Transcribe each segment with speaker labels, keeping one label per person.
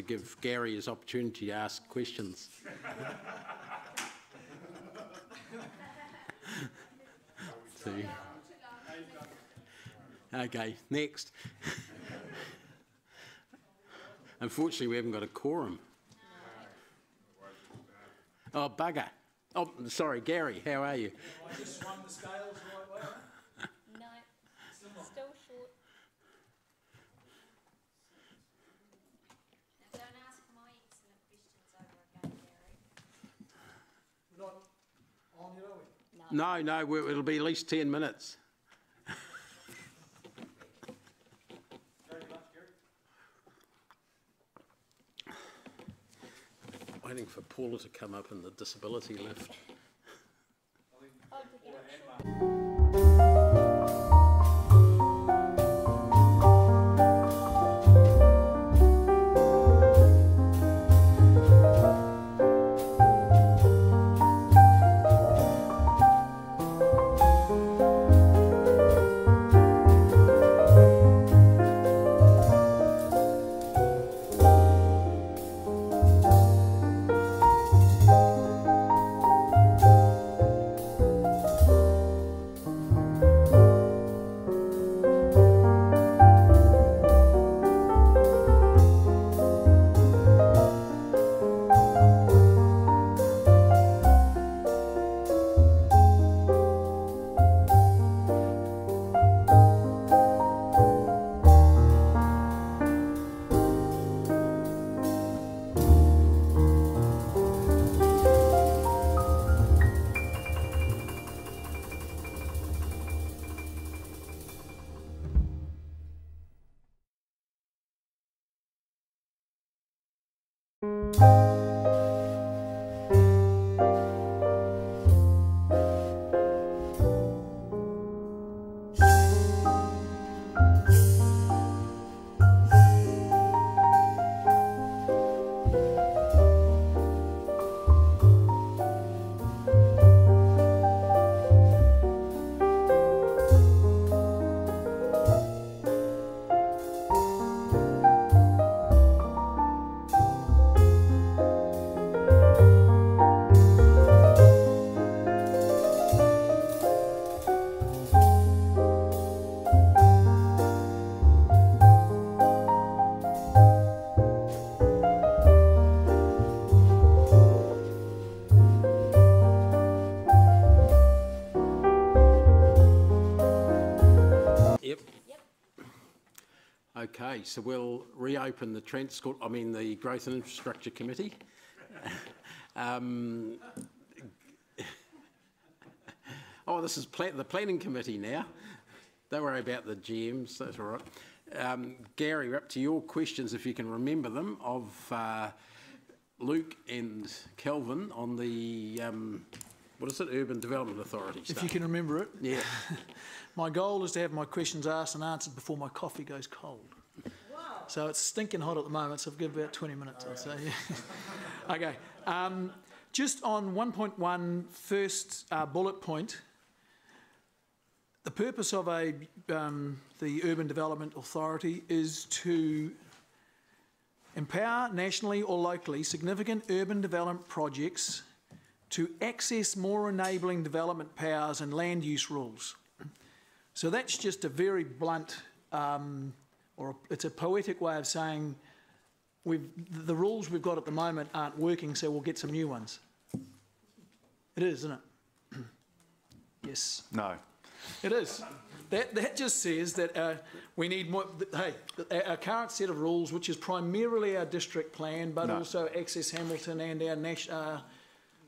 Speaker 1: to give Gary his opportunity to ask questions. Okay, next. Unfortunately, we haven't got a quorum. Oh, bugger. Oh, sorry, Gary, how are you?
Speaker 2: I just swung the scales the right way.
Speaker 3: No, still short. Now don't ask my excellent questions over again, Gary.
Speaker 2: We're not on yet, are we?
Speaker 1: No, it'll be at least 10 minutes. Waiting for Paula to come up in the disability lift.
Speaker 3: Oh, to get it short.
Speaker 1: Okay, so we'll reopen the the Growth and Infrastructure Committee. This is the Planning Committee now. Don't worry about the GMs, that's all right. Gary, we're up to your questions, if you can remember them, of Luke and Kelvin on the, Urban Development Authority stuff.
Speaker 2: If you can remember it.
Speaker 1: Yeah.
Speaker 2: My goal is to have my questions asked and answered before my coffee goes cold. Wow. So it's stinking hot at the moment, so I've given about 20 minutes, I'd say. Okay. Just on 1.1, first bullet point, the purpose of the Urban Development Authority is to empower nationally or locally significant urban development projects to access more enabling development powers and land use rules. So that's just a very blunt, it's a poetic way of saying the rules we've got at the moment aren't working, so we'll get some new ones. It is, isn't it? Yes.
Speaker 4: No.
Speaker 2: It is. That just says that we need more. Hey, our current set of rules, which is primarily our district plan, but also Access Hamilton and our national,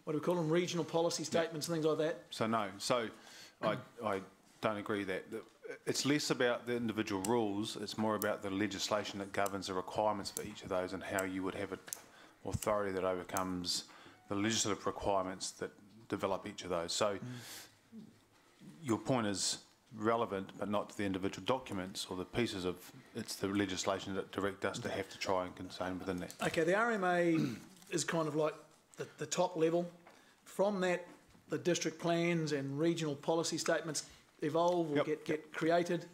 Speaker 2: what do we call them, regional policy statements and things like that.
Speaker 4: So no. So I don't agree that. It's less about the individual rules, it's more about the legislation that governs the requirements for each of those and how you would have an authority that overcomes the legislative requirements that develop each of those. So your point is relevant, but not to the individual documents or the pieces of, it's the legislation that direct us to have to try and contain within that.
Speaker 2: Okay, the RMA is kind of like the top level. From that, the district plans and regional policy statements evolve or get created.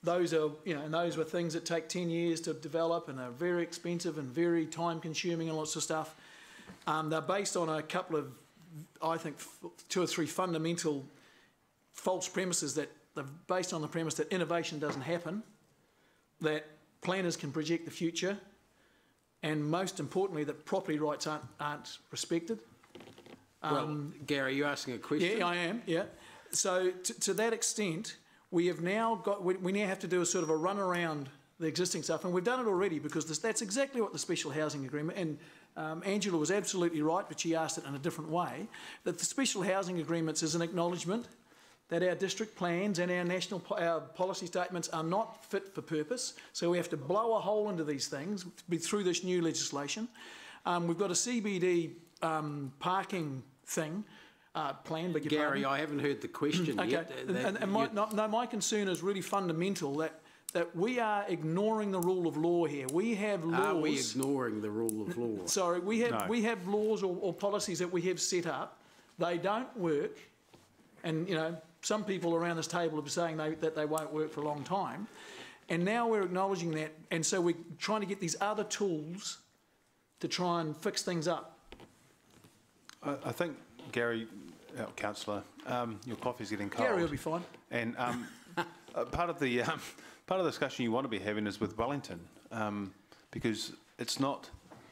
Speaker 2: those are, and those were things that take 10 years to develop and are very expensive and very time consuming and lots of stuff. They're based on a couple of, I think, 2 or 3 fundamental false premises that they're based on the premise that innovation doesn't happen, that planners can project the future, and most importantly, that property rights aren't respected.
Speaker 1: Well, Gary, you're asking a question?
Speaker 2: Yeah, I am, yeah. So to that extent, we have now got, we now have to do a sort of a run around the existing stuff, and we've done it already because that's exactly what the special housing agreement, and Angela was absolutely right, but she asked it in a different way, that the special housing agreements is an acknowledgement that our district plans and our policy statements are not fit for purpose, so we have to blow a hole into these things through this new legislation. We've got a CBD parking thing, plan, but
Speaker 1: Gary, I haven't heard the question yet.
Speaker 2: My concern is really fundamental, that we are ignoring the rule of law here. We have laws.
Speaker 1: Are we ignoring the rule of law?
Speaker 2: Sorry, we have laws or policies that we have set up. They don't work, and some people around this table are saying that they won't work for a long time, and now we're acknowledging that, and so we're trying to get these other tools to try and fix things up.
Speaker 4: I think, Gary, Councillor, your coffee's getting cold.
Speaker 2: Gary will be fine.
Speaker 4: And part of the discussion you want to be having is with Wellington, because it's not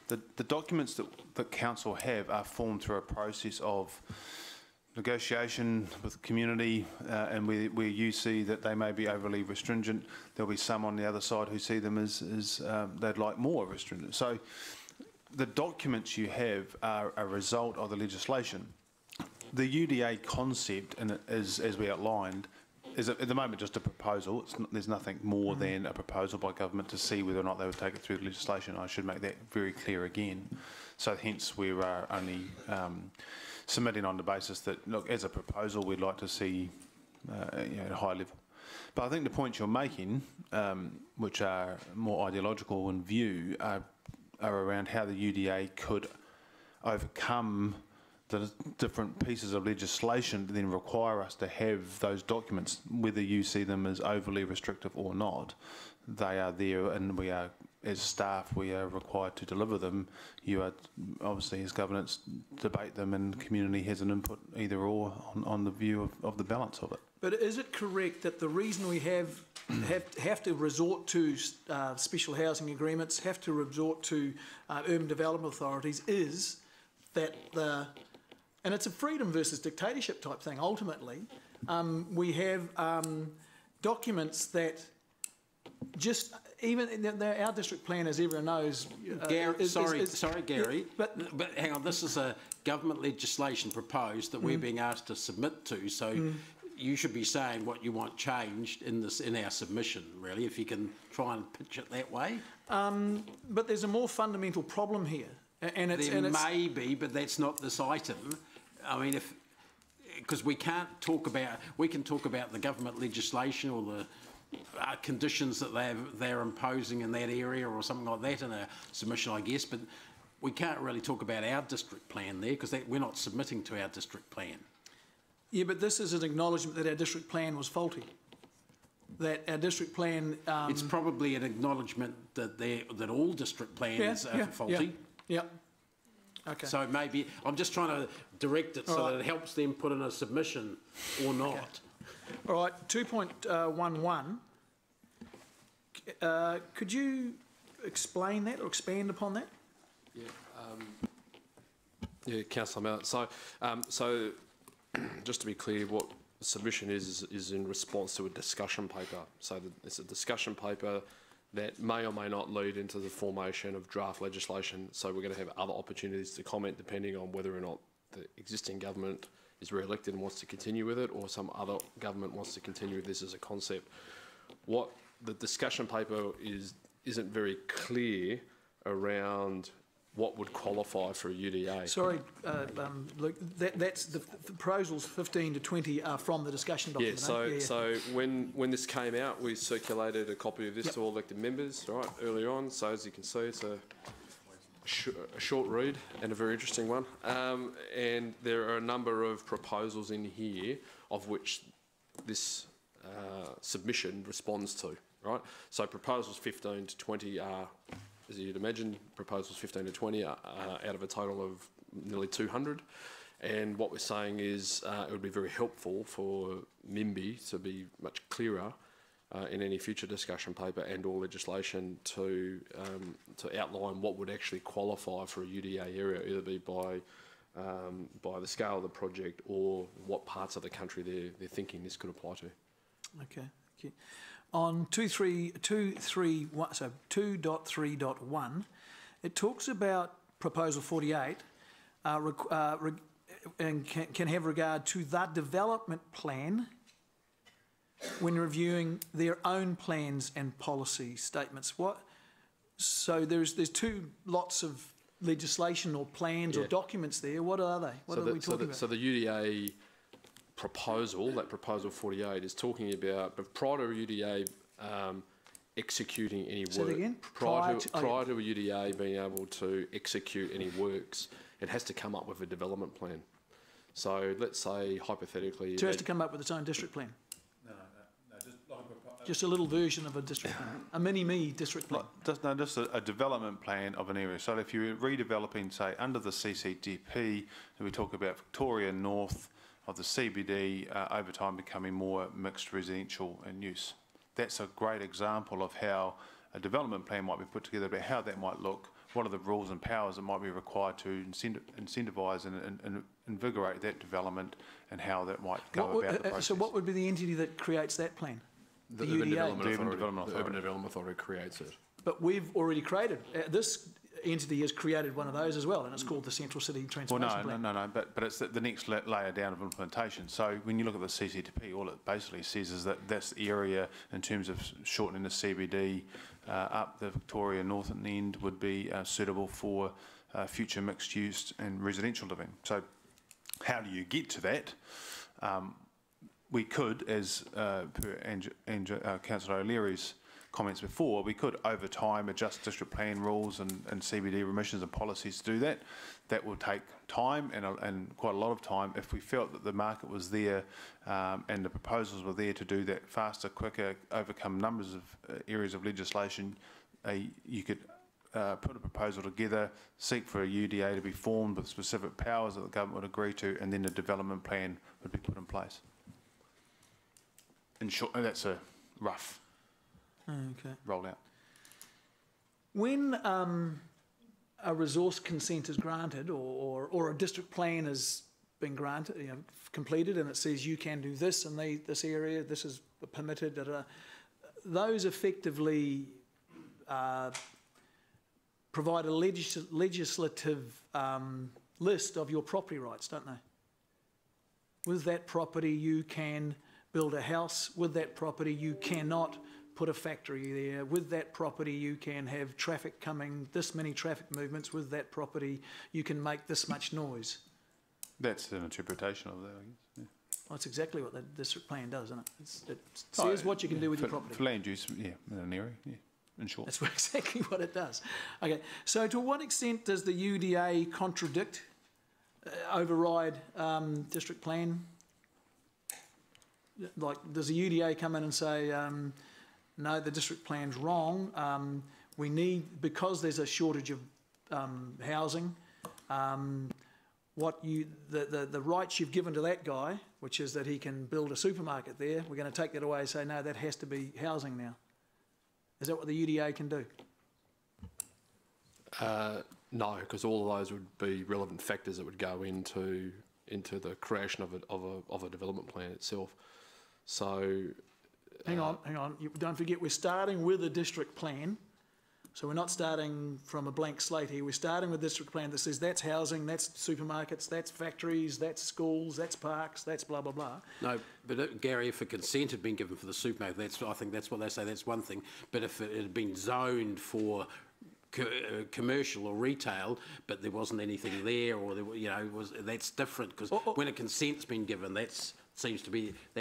Speaker 4: the documents that council have are formed through a process of negotiation with the community, and where you see that they may be overly restringent, there'll be some on the other side who see them as they'd like more restringent. So the documents you have are a result of the legislation. The UDA concept, and as we outlined, is at the moment just a proposal. There's nothing more than a proposal by government to see whether or not they would take it through the legislation. I should make that very clear again. So hence we are only submitting on the basis that, look, as a proposal, we'd like to see at a high level. But I think the points you're making, which are more ideological in view, are around how the UDA could overcome the different pieces of legislation that then require us to have those documents, whether you see them as overly restrictive or not. They are there, and we are, as staff, we are required to deliver them. You are, obviously, as governance, debate them, and community has an input either or on the view of the balance of it.
Speaker 2: But is it correct that the reason we have to resort to special housing agreements, have to resort to urban development authorities, is that and it's a freedom versus dictatorship type thing, ultimately. We have documents that just, even our district plan, as everyone knows...
Speaker 1: Gary, sorry, Gary,
Speaker 2: yeah,
Speaker 1: but hang on, this is a government legislation proposed that we're being asked to submit to, so you should be saying what you want changed in our submission, really, if you can try and pitch it that way.
Speaker 2: But there's a more fundamental problem here.
Speaker 1: There may be, but that's not this item. I mean, because we can talk about the government legislation or the conditions that they're imposing in that area or something like that in a submission, I guess, but we can't really talk about our district plan there because we're not submitting to our district plan.
Speaker 2: Yeah, but this is an acknowledgement that our district plan was faulty. That our district plan...
Speaker 1: it's probably an acknowledgement that all district plans are faulty.
Speaker 2: Yeah. Okay.
Speaker 1: So maybe, I'm just trying to direct it so that it helps them put in a submission or not.
Speaker 2: Okay. All right, 2.11. Could you explain that or expand upon that?
Speaker 5: Yeah, Councillor Mallett. So just to be clear, what the submission is in response to a discussion paper. So it's a discussion paper that may or may not lead into the formation of draft legislation. So we're going to have other opportunities to comment depending on whether or not the existing government is re-elected and wants to continue with it, or some other government wants to continue with this as a concept. What the discussion paper isn't very clear around what would qualify for a UDA.
Speaker 2: Sorry, Luke, that's the proposals 15 to 20 are from the discussion document.
Speaker 5: So when this came out, we circulated a copy of this to all elected members, right, earlier on. So as you can see, it's a short read and a very interesting one. And there are a number of proposals in here of which this submission responds to. right? So proposals 15 to 20 are, as you'd imagine, proposals 15 to 20 are out of a total of nearly 200. And what we're saying is it would be very helpful for MIMBI to be much clearer in any future discussion paper and or legislation to outline what would actually qualify for a UDA area, either be by the scale of the project or what parts of the country they're thinking this could apply to.
Speaker 2: Okay, thank you. On 2.3.1, it talks about proposal 48 and can have regard to the development plan when reviewing their own plans and policy statements. So there's two lots of legislation or plans or documents there. What are they? What are we talking about?
Speaker 5: So the UDA proposal, that proposal 48, is talking about, but prior to a UDA executing any work,
Speaker 2: Say that again?
Speaker 5: prior to a UDA being able to execute any works, it has to come up with a development plan. So let's say hypothetically,
Speaker 2: So it has to come up with its own district plan. Just a little version of a district plan, a mini-me district plan.
Speaker 4: Just a development plan of an area. So if you're redeveloping, say, under the CCDP, we talk about Victoria North of the CBD over time becoming more mixed residential in use. That's a great example of how a development plan might be put together, about how that might look, what are the rules and powers that might be required to incentivise and invigorate that development, and how that might go about the process.
Speaker 2: So what would be the entity that creates that plan?
Speaker 5: The
Speaker 2: UDA?
Speaker 5: Urban Development
Speaker 4: The
Speaker 5: Authority.
Speaker 4: Development
Speaker 5: The
Speaker 4: Authority.
Speaker 5: Urban Development Authority creates it.
Speaker 2: But we've already created, this entity has created one of those as well, and it's called the Central City Transformation Plan.
Speaker 4: No, but it's the next layer down of implementation. So when you look at the CCTP, all it basically says is that that's the area in terms of shortening the CBD up the Victoria Northern end would be suitable for future mixed use and residential living. So how do you get to that? We could, as per Councillor O'Leary's comments before, we could over time adjust district plan rules and CBD remissions and policies to do that. That will take time and quite a lot of time. If we felt that the market was there and the proposals were there to do that faster, quicker, overcome numbers of areas of legislation, you could put a proposal together, seek for a UDA to be formed with specific powers that the government would agree to, and then a development plan would be put in place. In short, that's a rough rollout.
Speaker 2: When a resource consent is granted or a district plan has been granted, completed, and it says you can do this in this area, this is permitted, those effectively provide a legislative list of your property rights, don't they? With that property you can build a house. With that property you cannot put a factory there. With that property you can have traffic coming, this many traffic movements. With that property you can make this much noise.
Speaker 4: That's an interpretation of that, I guess. Yeah.
Speaker 2: Well, that's exactly what the district plan does, isn't it? It says what you can do with your property.
Speaker 4: For land use, yeah, in an area, yeah, in short.
Speaker 2: That's exactly what it does. Okay, so to what extent does the UDA contradict, override district plan? Like, does the UDA come in and say, no, the district plan's wrong, we need, because there's a shortage of housing, the rights you've given to that guy, which is that he can build a supermarket there, we're going to take that away and say, no, that has to be housing now. Is that what the UDA can do?
Speaker 5: No, because all of those would be relevant factors that would go into the creation of a development plan itself. So
Speaker 2: hang on. Don't forget, we're starting with a district plan. So we're not starting from a blank slate here. We're starting with a district plan that says that's housing, that's supermarkets, that's factories, that's schools, that's parks, that's blah, blah, blah.
Speaker 1: No, but Gary, if a consent had been given for the supermarket, I think that's what they say, that's one thing. But if it had been zoned for commercial or retail, but there wasn't anything there, or there, that's different, because when a consent's been given, that's a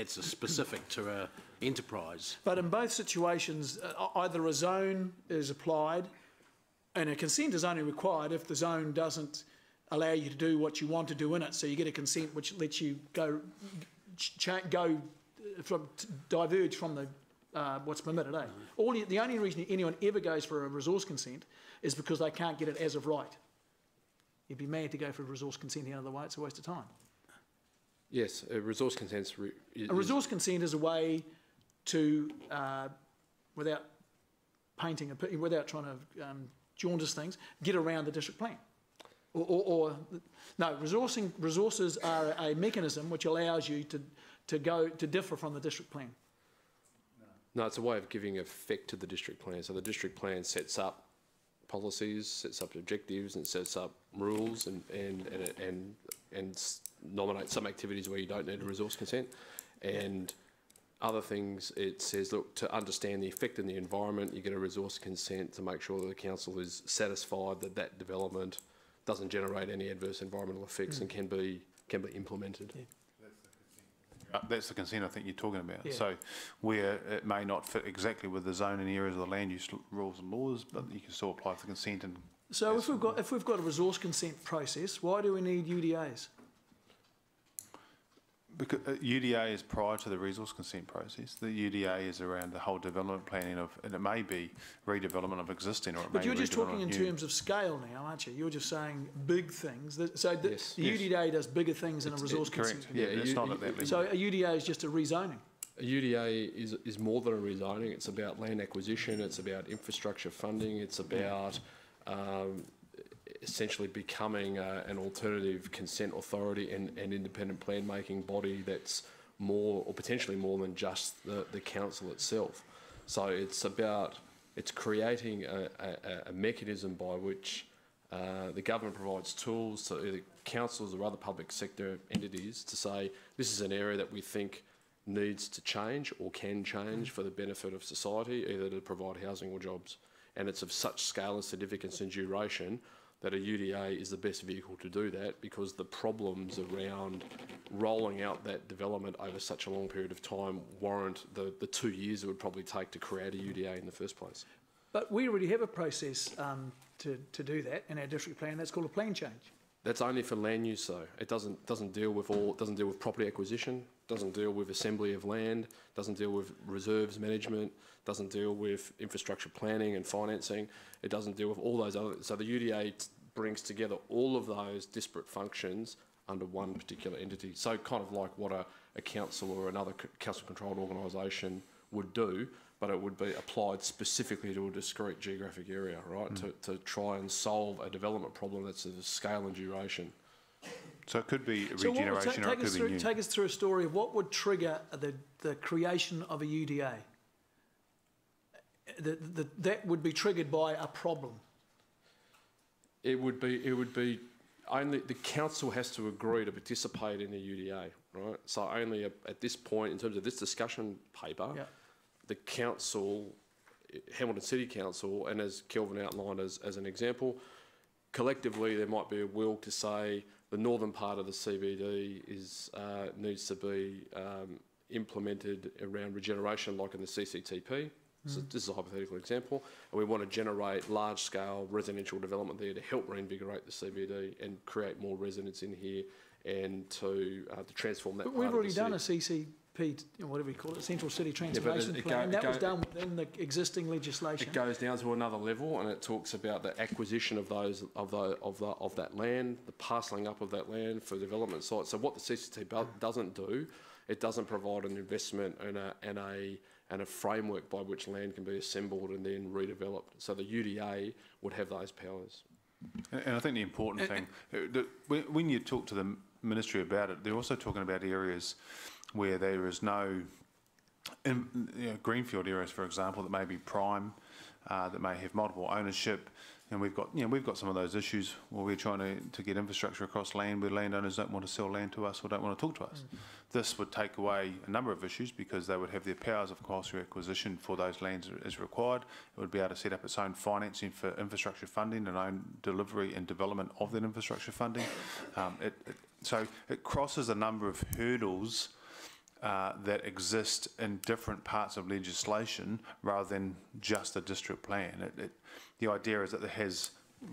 Speaker 1: specific to a enterprise.
Speaker 2: But in both situations, either a zone is applied, and a consent is only required if the zone doesn't allow you to do what you want to do in it. So you get a consent which lets you diverge from the what's permitted, eh? The only reason anyone ever goes for a resource consent is because they can't get it as of right. You'd be mad to go for a resource consent any other way, it's a waste of time.
Speaker 5: Yes, a resource consent.
Speaker 2: A resource consent is a way to, without painting, without trying to jaundice things, get around the district plan. No, resources are a mechanism which allows you to differ from the district plan.
Speaker 5: No, it's a way of giving effect to the district plan. So the district plan sets up policies, sets up objectives, and sets up rules, and nominates some activities where you don't need a resource consent, and other things it says, look, to understand the effect in the environment, you get a resource consent to make sure that the council is satisfied that that development doesn't generate any adverse environmental effects and can be implemented.
Speaker 2: Yeah.
Speaker 4: That's the consent I think you're talking about.
Speaker 2: Yeah.
Speaker 4: So where it may not fit exactly with the zoning areas of the land use rules and laws, but you can still apply for consent. And
Speaker 2: so if we've got a resource consent process, why do we need UDAs?
Speaker 4: Because UDA is prior to the resource consent process. The UDA is around the whole development planning of, and it may be redevelopment of existing, or it may be
Speaker 2: But you're just talking in
Speaker 4: new.
Speaker 2: terms of scale now, aren't you? You're just saying big things. So
Speaker 5: Yes.
Speaker 2: the UDA does bigger things than a resource consent.
Speaker 4: Correct. Yeah, it's not at that level.
Speaker 2: So a UDA is just a rezoning.
Speaker 5: A UDA is more than a rezoning. It's about land acquisition. It's about infrastructure funding. It's about essentially becoming an alternative consent authority and independent plan making body that's more, or potentially more than just the council itself. So it's creating a mechanism by which the government provides tools to either councils or other public sector entities to say, this is an area that we think needs to change or can change for the benefit of society, either to provide housing or jobs. And it's of such scale and significance and duration that a UDA is the best vehicle to do that, because the problems around rolling out that development over such a long period of time warrant the 2 years it would probably take to create a UDA in the first place.
Speaker 2: But we already have a process to do that in our district plan. That's called a plan change.
Speaker 5: That's only for land use, though. It doesn't deal with property acquisition, doesn't deal with assembly of land, doesn't deal with reserves management, doesn't deal with infrastructure planning and financing. It doesn't deal with all those other. So the UDA brings together all of those disparate functions under one particular entity. So kind of like what a council or another council-controlled organisation would do, but it would be applied specifically to a discrete geographic area, right? To try and solve a development problem that's of scale and duration.
Speaker 4: So it could be
Speaker 2: So
Speaker 4: regeneration, or it could be new.
Speaker 2: take us through a story of what would trigger the creation of a UDA. That would be triggered by a problem.
Speaker 5: It would be only the council has to agree to participate in the UDA, right? So only at this point, in terms of this discussion paper, the council, Hamilton City Council, and as Kelvin outlined as an example, collectively there might be a will to say the northern part of the CBD needs to be implemented around regeneration, like in the CCTP. So this is a hypothetical example, and we want to generate large-scale residential development there to help reinvigorate the CBD and create more residents in here, and to transform that.
Speaker 2: But we've already done a CCP, whatever you call it, Central City Transformation Plan. That was done within the existing legislation.
Speaker 5: It goes down to another level, and it talks about the acquisition of that land, the parcelling up of that land for development sites. So what the CCT doesn't do, it doesn't provide an investment and a framework by which land can be assembled and then redeveloped. So the UDA would have those powers.
Speaker 4: And I think the important thing, when you talk to the ministry about it, they're also talking about areas where there is no greenfield areas, for example, that may be prime, that may have multiple ownership. And we've got some of those issues where we're trying to get infrastructure across land where landowners don't want to sell land to us or don't want to talk to us. This would take away a number of issues, because they would have their powers of compulsory acquisition for those lands as required. It would be able to set up its own financing for infrastructure funding and own delivery and development of that infrastructure funding. So it crosses a number of hurdles that exist in different parts of legislation rather than just a district plan. The idea is that it has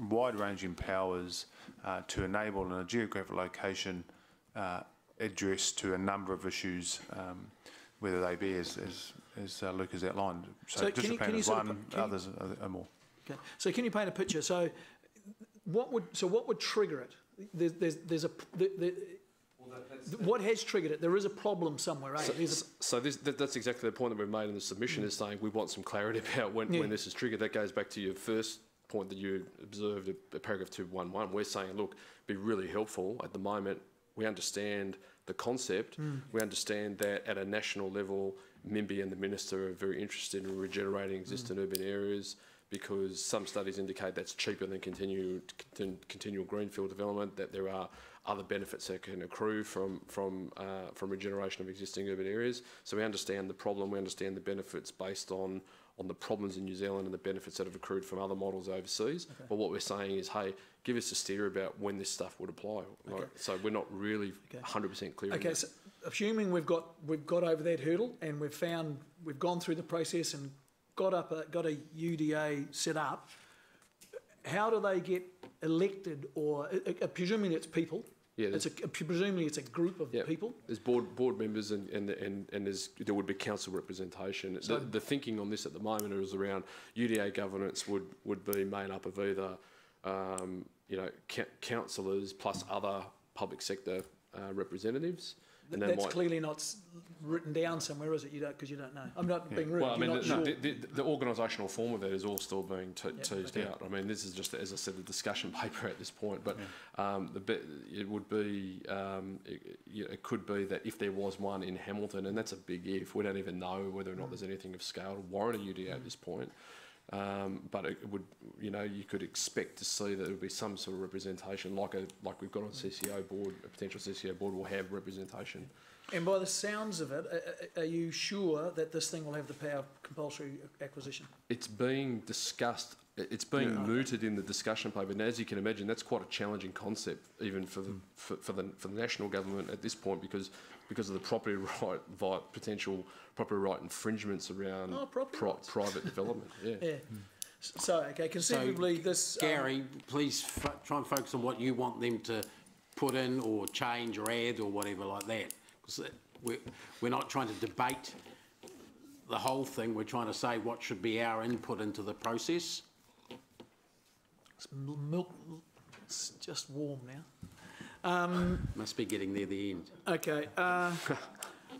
Speaker 4: wide-ranging powers to enable in a geographic location address to a number of issues whether they be as Luke has outlined. So
Speaker 2: So
Speaker 4: district plan is one, others are more.
Speaker 2: Okay. So can you paint a picture? So what would trigger it? What has triggered it? There is a problem somewhere, right?
Speaker 5: That's exactly the point that we've made in the submission, is saying we want some clarity about when this is triggered. That goes back to your first point that you observed at paragraph 211. We're saying, look, be really helpful at the moment. We understand the concept. We understand that at a national level, MIMBI and the Minister are very interested in regenerating existing urban areas, because some studies indicate that's cheaper than continual greenfield development, that there are other benefits that can accrue from regeneration of existing urban areas. So we understand the problem, we understand the benefits based on the problems in New Zealand and the benefits that have accrued from other models overseas. Okay. But what we're saying is, hey, give us a steer about when this stuff would apply. Okay. Like, so we're not really 100% clear.
Speaker 2: Okay, so assuming we've got over that hurdle and we've gone through the process and got a UDA set up, how do they get elected? Or presumably it's people. Yeah, presumably it's a group of people.
Speaker 5: There's board members and there would be council representation. So the thinking on this at the moment is around UDA governance would be made up of either councillors plus other public sector representatives. And
Speaker 2: that's clearly not written down somewhere, is it? You don't, because you don't know. I'm not being rude.
Speaker 5: Well, I mean,
Speaker 2: sure.
Speaker 5: the organisational form of that is all still being teased out. I mean, this is just, as I said, a discussion paper at this point. But it would be, it could be that if there was one in Hamilton, and that's a big if. We don't even know whether or not there's anything of scale to warrant a UDA at this point. But it would, you could expect to see that there would be some sort of representation, like we've got on CCO board. A potential CCO board will have representation.
Speaker 2: And by the sounds of it, are you sure that this thing will have the power of compulsory acquisition? It's
Speaker 5: being discussed. It's being mooted in the discussion paper, and as you can imagine, that's quite a challenging concept, even for the national government at this point, because of the property right, potential property right infringements around private development. Yeah.
Speaker 2: So, okay, conceivably this...
Speaker 1: Gary, please try and focus on what you want them to put in or change or add or whatever like that. Because we're not trying to debate the whole thing. We're trying to say what should be our input into the process.
Speaker 2: It's just warm now.
Speaker 1: Must be getting near the end.
Speaker 2: Okay.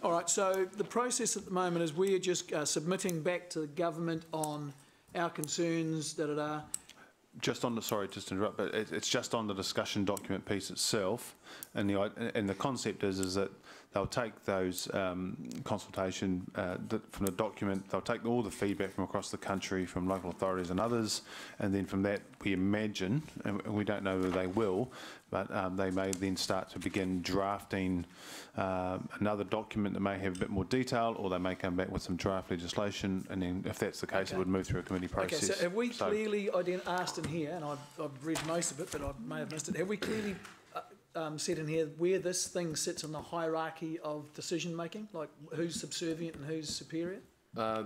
Speaker 2: All right, so the process at the moment is we're just submitting back to the government on our concerns,
Speaker 4: Just on the, sorry, just to interrupt, but it's just on the discussion document piece itself, and the concept is that they'll take those consultation from the document, they'll take all the feedback from across the country, from local authorities and others, and then from that we imagine, and we don't know whether they will, but they may then start to begin drafting another document that may have a bit more detail, or they may come back with some draft legislation, and then if that's the case, it would move through a committee process.
Speaker 2: Okay, so have we clearly asked in here, and I've read most of it, but I may have missed it, have we clearly said in here where this thing sits in the hierarchy of decision making, like who's subservient and who's superior?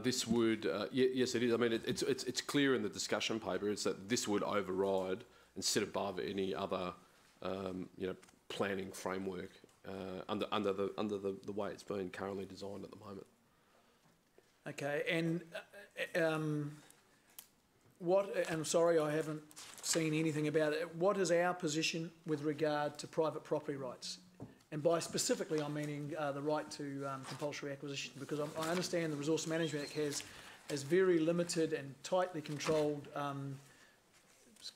Speaker 5: This would, yes, it is. I mean, it's clear in the discussion paper. It's that this would override and sit above any other, planning framework under the way it's been currently designed at the moment.
Speaker 2: Okay, and and I'm sorry I haven't seen anything about it. What is our position with regard to private property rights? And by specifically, I'm meaning the right to compulsory acquisition, because I understand the Resource Management Act has very limited and tightly controlled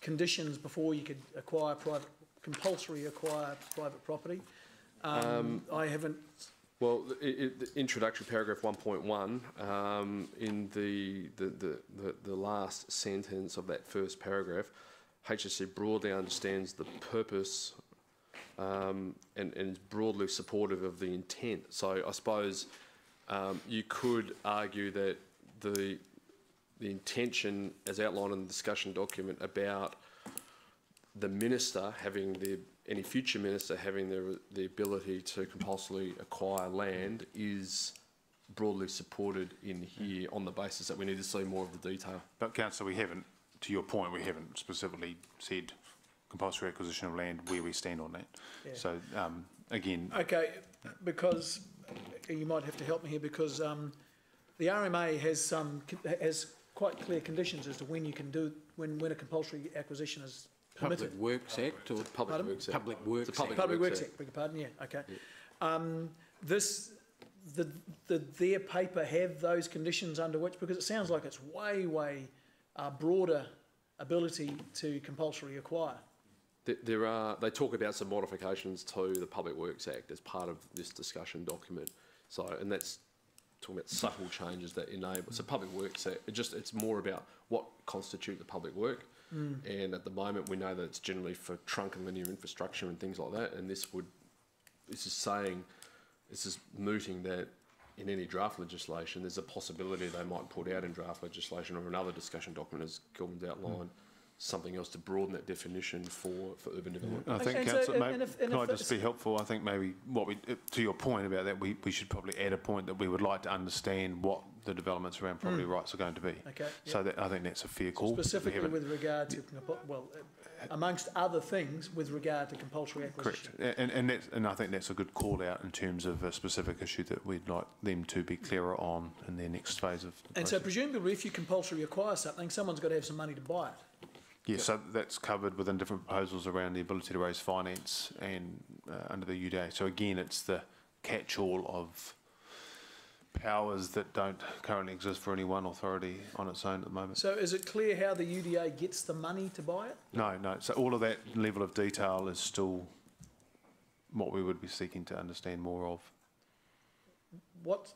Speaker 2: conditions before you could compulsory acquire private property. I haven't...
Speaker 5: Well, the introductory paragraph 1.1, in the last sentence of that first paragraph, HCC broadly understands the purpose and is broadly supportive of the intent. So I suppose you could argue that the intention, as outlined in the discussion document, about the minister having any future minister having the ability to compulsorily acquire land is broadly supported in here on the basis that we need to see more of the detail.
Speaker 4: But Councillor, we haven't, to your point, we haven't specifically said compulsory acquisition of land where we stand on that. Yeah. So again...
Speaker 2: Okay, because you might have to help me here because the RMA has quite clear conditions as to when you can do when a compulsory acquisition is permitted.
Speaker 1: Public Works Act or
Speaker 5: Public Works Act.
Speaker 1: Public Works
Speaker 5: It's a
Speaker 1: Act.
Speaker 2: Public Works Act, beg your pardon, yeah, okay. Did their paper have those conditions under which, because it sounds like it's way broader ability to compulsory acquire.
Speaker 5: They talk about some modifications to the Public Works Act as part of this discussion document. So, and that's talking about subtle changes that enable. So, Public Works Act, it's more about what constitute the public work. And at the moment, we know that it's generally for trunk and linear infrastructure and things like that. And this is mooting that in any draft legislation, there's a possibility they might put out in draft legislation or another discussion document, as Gilman's outlined, something else to broaden that definition for urban development.
Speaker 4: I think,
Speaker 2: And
Speaker 4: Councillor,
Speaker 2: so-
Speaker 4: maybe,
Speaker 2: and if
Speaker 4: can I
Speaker 2: it's-
Speaker 4: just be helpful? I think maybe to your point about that, we should probably add a point that we would like to understand what the developments around property rights are going to be.
Speaker 2: Okay,
Speaker 4: So that, I think that's a fair call.
Speaker 2: Specifically
Speaker 4: We haven't-
Speaker 2: with regard to, amongst other things, with regard to compulsory acquisition.
Speaker 4: Correct, and I think that's a good call out in terms of a specific issue that we'd like them to be clearer on in their next phase of the
Speaker 2: And so
Speaker 4: process.
Speaker 2: presumably if you compulsory acquire something, someone's got to have some money to buy it.
Speaker 4: Yes, so that's covered within different proposals around the ability to raise finance and under the UDA. So again, it's the catch-all of powers that don't currently exist for any one authority on its own at the moment.
Speaker 2: So is it clear how the UDA gets the money to buy it?
Speaker 4: No. So all of that level of detail is still what we would be seeking to understand more of.
Speaker 2: What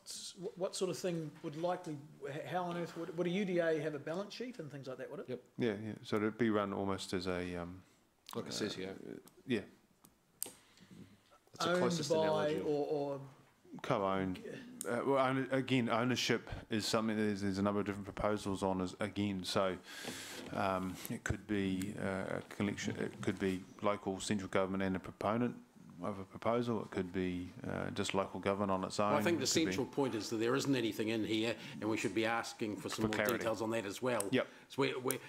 Speaker 2: sort of thing would likely, how on earth would a UDA have a balance sheet and things like that, would it?
Speaker 5: Yep.
Speaker 4: Yeah. So it'd be run almost as a
Speaker 5: Like a CCO.
Speaker 4: yeah,
Speaker 5: It's the
Speaker 2: Owned
Speaker 5: closest
Speaker 2: by
Speaker 5: analogy.
Speaker 2: or
Speaker 4: co-owned. Again, ownership is something that there's a number of different proposals on. So it could be a collection. It could be local central government and a proponent of a proposal. It could be just local government on its own.
Speaker 1: Well, I think the
Speaker 4: It could be-
Speaker 1: central point is that there isn't anything in here, and we should be asking for some more
Speaker 4: clarity.
Speaker 1: details on that as well.
Speaker 4: Yep.
Speaker 1: So we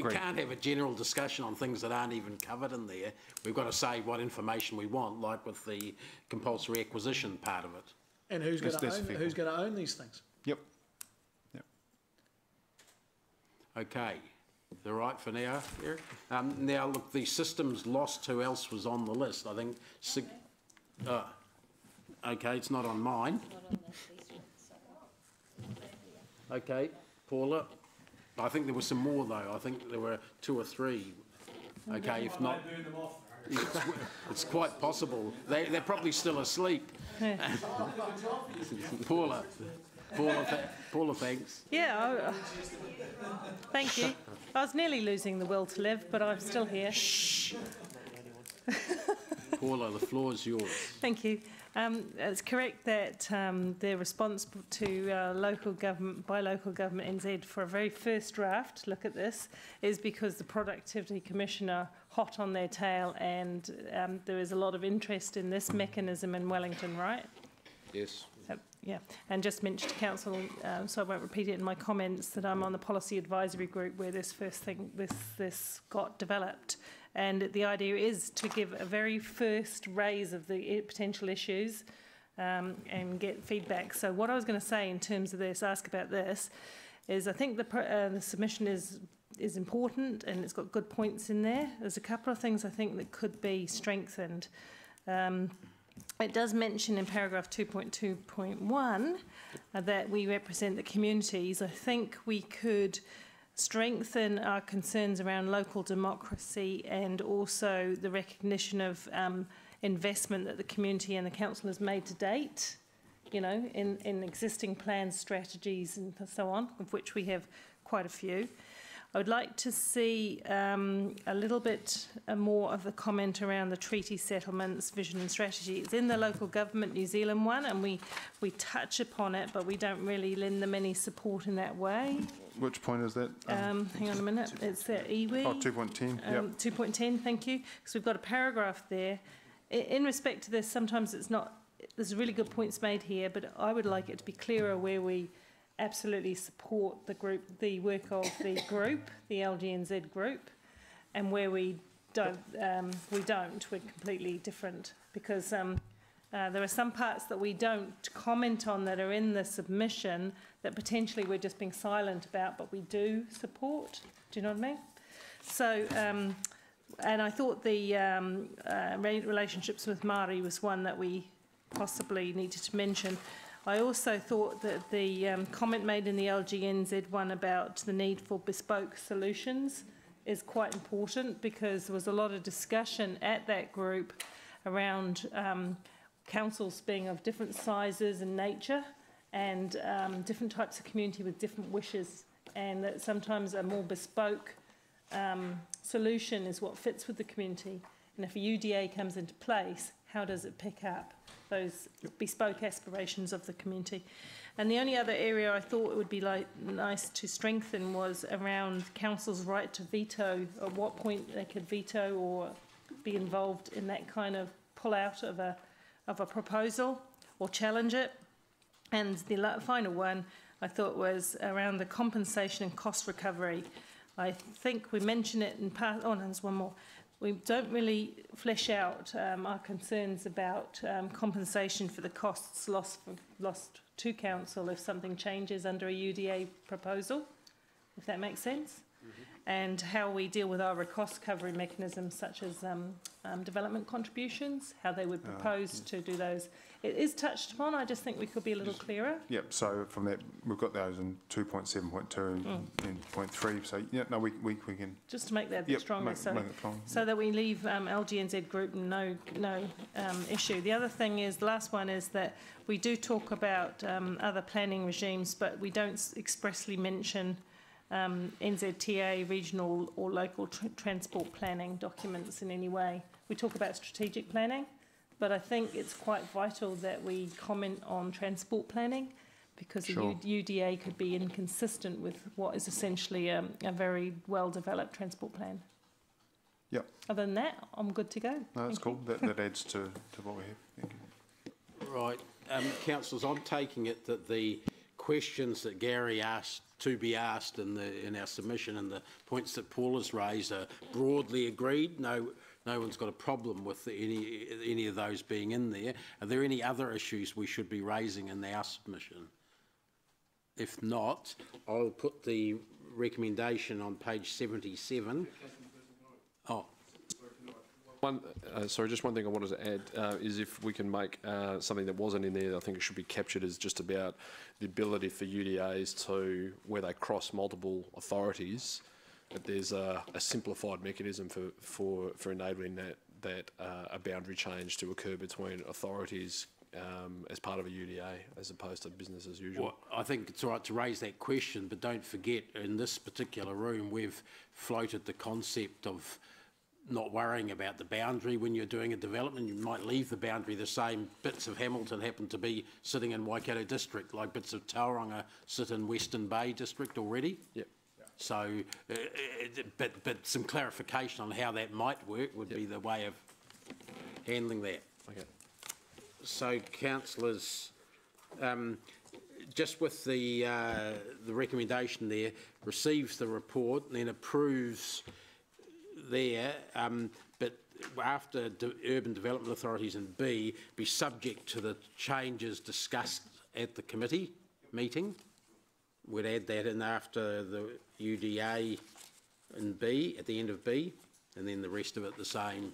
Speaker 4: Agreed.
Speaker 1: can't have a general discussion on things that aren't even covered in there. We've got to say what information we want, like with the compulsory acquisition part of it.
Speaker 2: and who's going
Speaker 4: That's fair.
Speaker 2: to own these things?
Speaker 4: Yep.
Speaker 1: Okay. All right for now, Eric? Now, look, the systems lost, who else was on the list? I think, okay, it's not on mine.
Speaker 3: Not on this one, so.
Speaker 1: Okay, Paula? I think there were some more though. I think there were 2 or 3. Okay, if not, it's quite possible. They're probably still asleep. Paula, thanks.
Speaker 6: Yeah, thank you. I was nearly losing the will to live, but I'm still here.
Speaker 1: Paula, the floor is yours.
Speaker 6: Thank you. It's correct that the response to local government by local government NZ for a very first draft look at this is because the Productivity Commission are hot on their tail, and there is a lot of interest in this mechanism in Wellington, right?
Speaker 5: Yes.
Speaker 6: Yeah, and just mentioned to council, so I won't repeat it in my comments, that I'm on the policy advisory group where this this got developed, and the idea is to give a very first raise of the potential issues and get feedback. So what I was going to say in terms of this, ask about this, is I think the submission is important and it's got good points in there. There's a couple of things I think that could be strengthened. It does mention in paragraph 2.2.1 that we represent the communities. I think we could strengthen our concerns around local democracy and also the recognition of investment that the community and the council has made to date, you know, in existing plans, strategies and so on, of which we have quite a few. I would like to see a little bit more of the comment around the treaty settlements, vision and strategy. It's in the local government New Zealand one, and we touch upon it, but we don't really lend them any support in that way.
Speaker 4: Which point is that?
Speaker 6: Hang on a minute. It's iwi.
Speaker 4: Oh, 2.10. Yep.
Speaker 6: 2.10, thank you. Because we've got a paragraph there. In respect to this, sometimes it's not, there's really good points made here, but I would like it to be clearer where we absolutely support the work of the group, the LGNZ group, and where we don't, we're completely different, because There are some parts that we don't comment on that are in the submission that potentially we're just being silent about, but we do support. Do you know what I mean? So, and I thought the relationships with Māori was one that we possibly needed to mention. I also thought that the comment made in the LGNZ one about the need for bespoke solutions is quite important, because there was a lot of discussion at that group around councils being of different sizes and nature, and different types of community with different wishes, and that sometimes a more bespoke solution is what fits with the community. And if a UDA comes into place, how does it pick up those bespoke aspirations of the community? And the only other area I thought it would be nice to strengthen was around council's right to veto, at what point they could veto or be involved in that kind of pull out of a proposal or challenge it. And the final one I thought was around the compensation and cost recovery. I think we mentioned it in past. Oh, no, there's one more. We don't really flesh out our concerns about compensation for the costs lost to council if something changes under a UDA proposal, if that makes sense, and how we deal with our cost recovery mechanisms such as development contributions, how they would propose to do those. It is touched upon. I just think we could be a little clearer.
Speaker 4: Yep. So from that, we've got those in 2.7.2 and 0.3. So yeah, no, we can
Speaker 6: just to make that stronger,
Speaker 4: make it strong.
Speaker 6: So that we leave LGNZ group no issue. The other thing is, the last one is that we do talk about other planning regimes, but we don't expressly mention NZTA regional or local transport planning documents in any way. We talk about strategic planning, but I think it's quite vital that we comment on transport planning, because
Speaker 4: Sure.
Speaker 6: the UDA could be inconsistent with what is essentially a very well-developed transport plan.
Speaker 4: Yep.
Speaker 6: Other than that, I'm good to go.
Speaker 4: No, that's cool. That adds to what we have. Thank you.
Speaker 1: Right. Councillors, I'm taking it that the questions that Gary asked to be asked in our submission and the points that Paul has raised are broadly agreed. No one's got a problem with any of those being in there. Are there any other issues we should be raising in our submission? If not, I'll put the recommendation on page 77. Oh.
Speaker 5: Sorry, just one thing I wanted to add is if we can make something that wasn't in there, I think it should be captured, as just about the ability for UDAs to, where they cross multiple authorities, that there's a simplified mechanism for enabling that a boundary change to occur between authorities as part of a UDA, as opposed to business as usual.
Speaker 1: Well, I think it's all right to raise that question, but don't forget, in this particular room, we've floated the concept of not worrying about the boundary when you're doing a development. You might leave the boundary the same. Bits of Hamilton happen to be sitting in Waikato District, like bits of Tauranga sit in Western Bay District already.
Speaker 5: Yep.
Speaker 1: So, but some clarification on how that might work would be the way of handling that.
Speaker 5: Okay.
Speaker 1: So, councillors, just with the recommendation there, receives the report and then approves there, but after urban development authorities and B, be subject to the changes discussed at the committee meeting. We'd add that in after the UDA and B, at the end of B, and then the rest of it the same.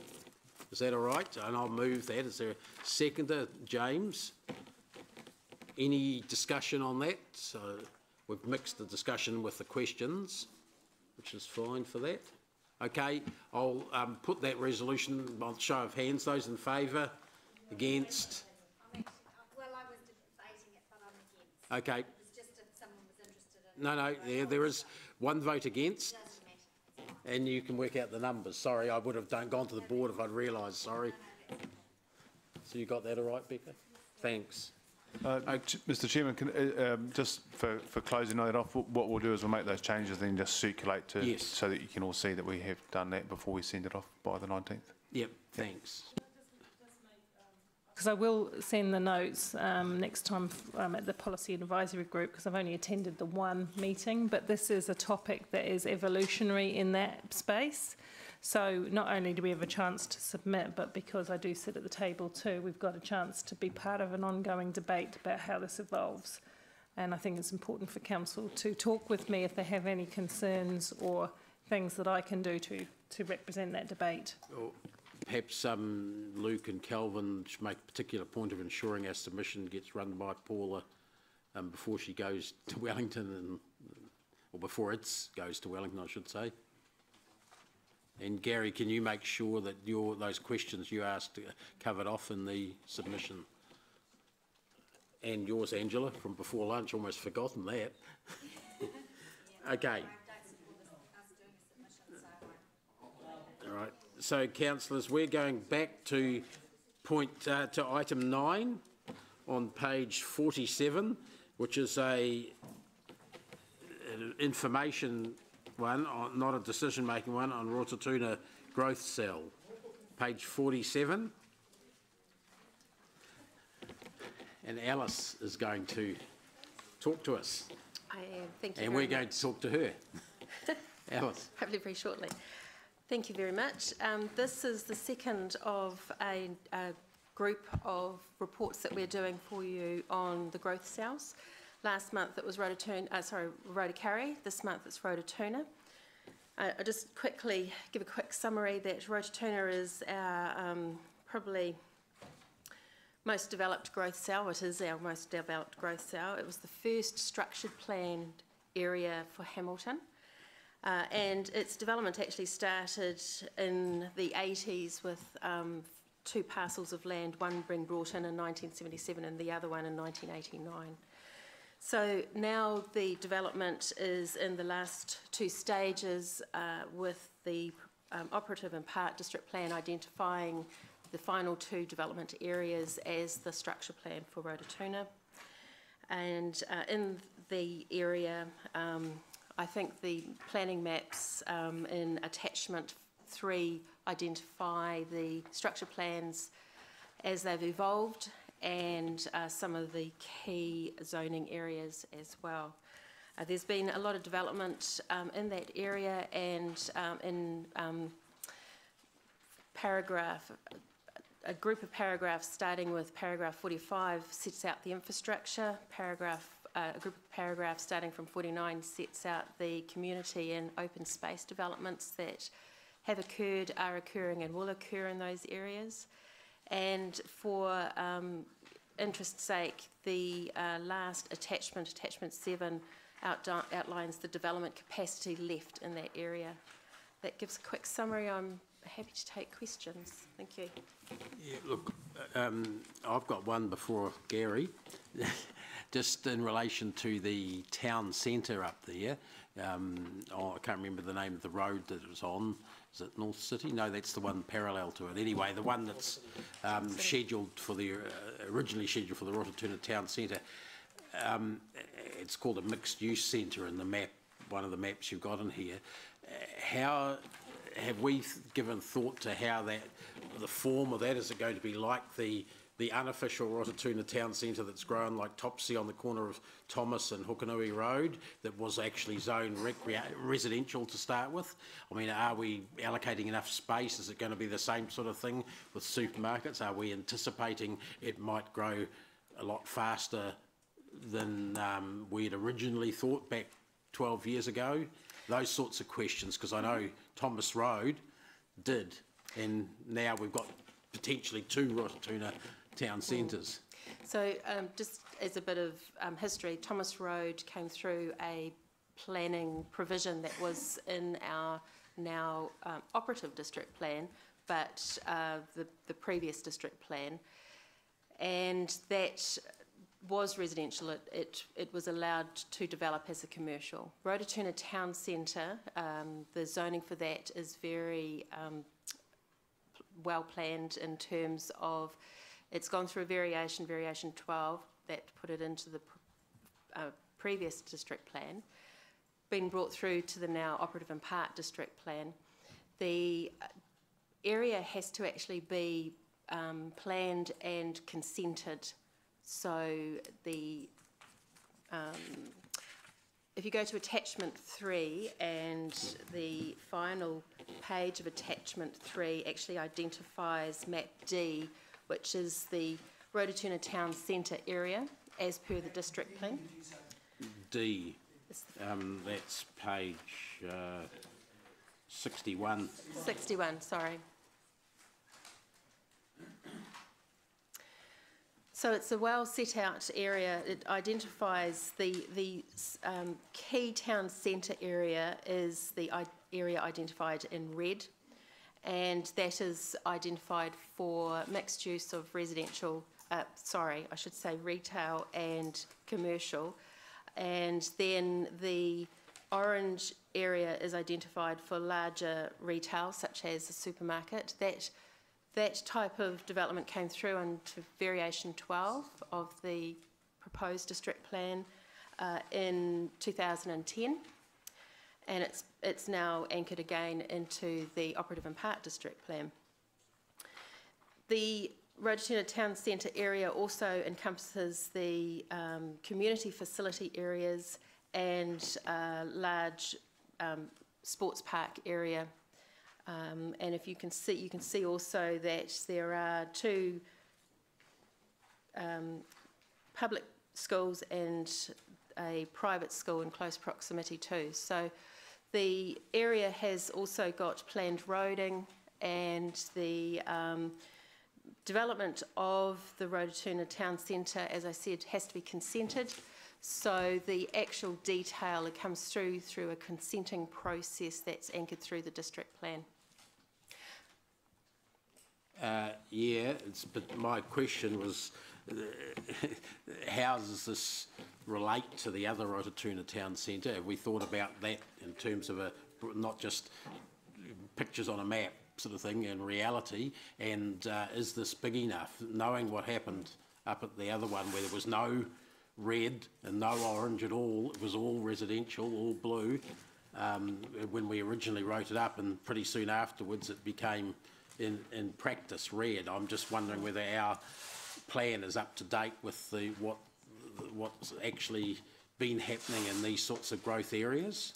Speaker 1: Is that all right? And I'll move that. Is there a seconder, James? Any discussion on that? So we've mixed the discussion with the questions, which is fine for that. Okay, I'll put that resolution on show of hands. Those in favour? Against?
Speaker 3: Well, I was debating it, but I'm against.
Speaker 1: Okay.
Speaker 3: It was just if someone was interested in...
Speaker 1: No, there is one vote against,
Speaker 3: Doesn't matter.
Speaker 1: and you can work out the numbers. Sorry, I would have gone to the board if I'd realised, sorry. So you got that all right, Becca? Thanks.
Speaker 4: Mr. Chairman, just for closing that off, what we'll do is we'll make those changes and then just circulate to,
Speaker 1: Yes.
Speaker 4: so that you can all see that we have done that before we send it off by the 19th.
Speaker 1: Yep, thanks.
Speaker 6: Because I will send the notes next time at the Policy Advisory Group, because I've only attended the one meeting, but this is a topic that is evolutionary in that space. So not only do we have a chance to submit, but because I do sit at the table too, we've got a chance to be part of an ongoing debate about how this evolves. And I think it's important for council to talk with me if they have any concerns or things that I can do to represent that debate.
Speaker 1: Or perhaps Luke and Calvin should make a particular point of ensuring our submission gets run by Paula before she goes to Wellington, or before it goes to Wellington, I should say. And Gary, can you make sure that those questions you asked are covered off in the submission? And yours, Angela, from before lunch, almost forgotten that. Okay. All right. So, councillors, we're going back to item 9 on page 47, which is an information one, not a decision-making one, on Rototuna Growth Cell. Page 47. And Alice is going to talk to us.
Speaker 7: I am. Thank you.
Speaker 1: And we're going to talk to her. Alice.
Speaker 7: Hopefully very shortly. Thank you very much. This is the second of a group of reports that we're doing for you on the growth cells. Last month it was Rotocarry. This month it's Rototuna. I'll just quickly give a quick summary that Rototuna is our probably most developed growth cell. It is our most developed growth cell. It was the first structured planned area for Hamilton. And its development actually started in the 80s with 2 parcels of land, one being brought in 1977 and the other one in 1989. So now the development is in the last 2 stages with the operative and part district plan identifying the final 2 development areas as the structure plan for Rototuna. And in the area, I think the planning maps in attachment 3 identify the structure plans as they've evolved and some of the key zoning areas as well. There's been a lot of development in that area, and in a group of paragraphs starting with paragraph 45 sets out the infrastructure, a group of paragraphs starting from 49 sets out the community and open space developments that have occurred, are occurring and will occur in those areas. And for interest's sake, the last attachment, attachment 7, outlines the development capacity left in that area. That gives a quick summary. I'm happy to take questions. Thank you.
Speaker 1: Yeah, look, I've got one before Gary. Just in relation to the town centre up there, I can't remember the name of the road that it was on. Is it North City? No, that's the one parallel to it. Anyway, the one that's scheduled for originally scheduled for the Rototuna Town Centre. It's called a mixed-use centre in the map, one of the maps you've got in here. How have we given thought to how the form of that, is it going to be like the unofficial Rototuna Town Centre that's grown like Topsy on the corner of Thomas and Hukanui Road, that was actually zoned residential to start with? I mean, are we allocating enough space? Is it going to be the same sort of thing with supermarkets? Are we anticipating it might grow a lot faster than we had originally thought back 12 years ago? Those sorts of questions, because I know Thomas Road did, and now we've got potentially 2 Rototuna town centres.
Speaker 7: So just as a bit of history, Thomas Road came through a planning provision that was in our now operative district plan, but the previous district plan, and that was residential. It was allowed to develop as a commercial. Rototuna Town Centre, the zoning for that is very well planned in terms of it's gone through a variation 12, that put it into the previous district plan, been brought through to the now operative and part district plan. The area has to actually be planned and consented, so the if you go to attachment 3, and the final page of attachment 3 actually identifies map D, which is the Rototuna Town Centre area as per the district plan.
Speaker 1: D, that's page 61.
Speaker 7: 61, sorry. So it's a well set out area. It identifies the key town centre area is the area identified in red, and that is identified for mixed use of residential, I should say retail and commercial. And then the orange area is identified for larger retail, such as a supermarket. That type of development came through into variation 12 of the proposed district plan in 2010, and it's now anchored again into the operative and part district plan. The Rototuna Town Centre area also encompasses the community facility areas and large sports park area. And if you can see also that there are 2 public schools and a private school in close proximity too. So the area has also got planned roading, and the development of the Rototuna Town Centre, as I said, has to be consented. So the actual detail, it comes through a consenting process that's anchored through the district plan.
Speaker 1: Yeah, but my question was, how does this relate to the other Rototuna Town Centre? Have we thought about that in terms of not just pictures on a map sort of thing in reality, and is this big enough? Knowing what happened up at the other one where there was no red and no orange at all, it was all residential, all blue, when we originally wrote it up, and pretty soon afterwards it became in practice red. I'm just wondering whether our plan is up to date with what's actually been happening in these sorts of growth areas.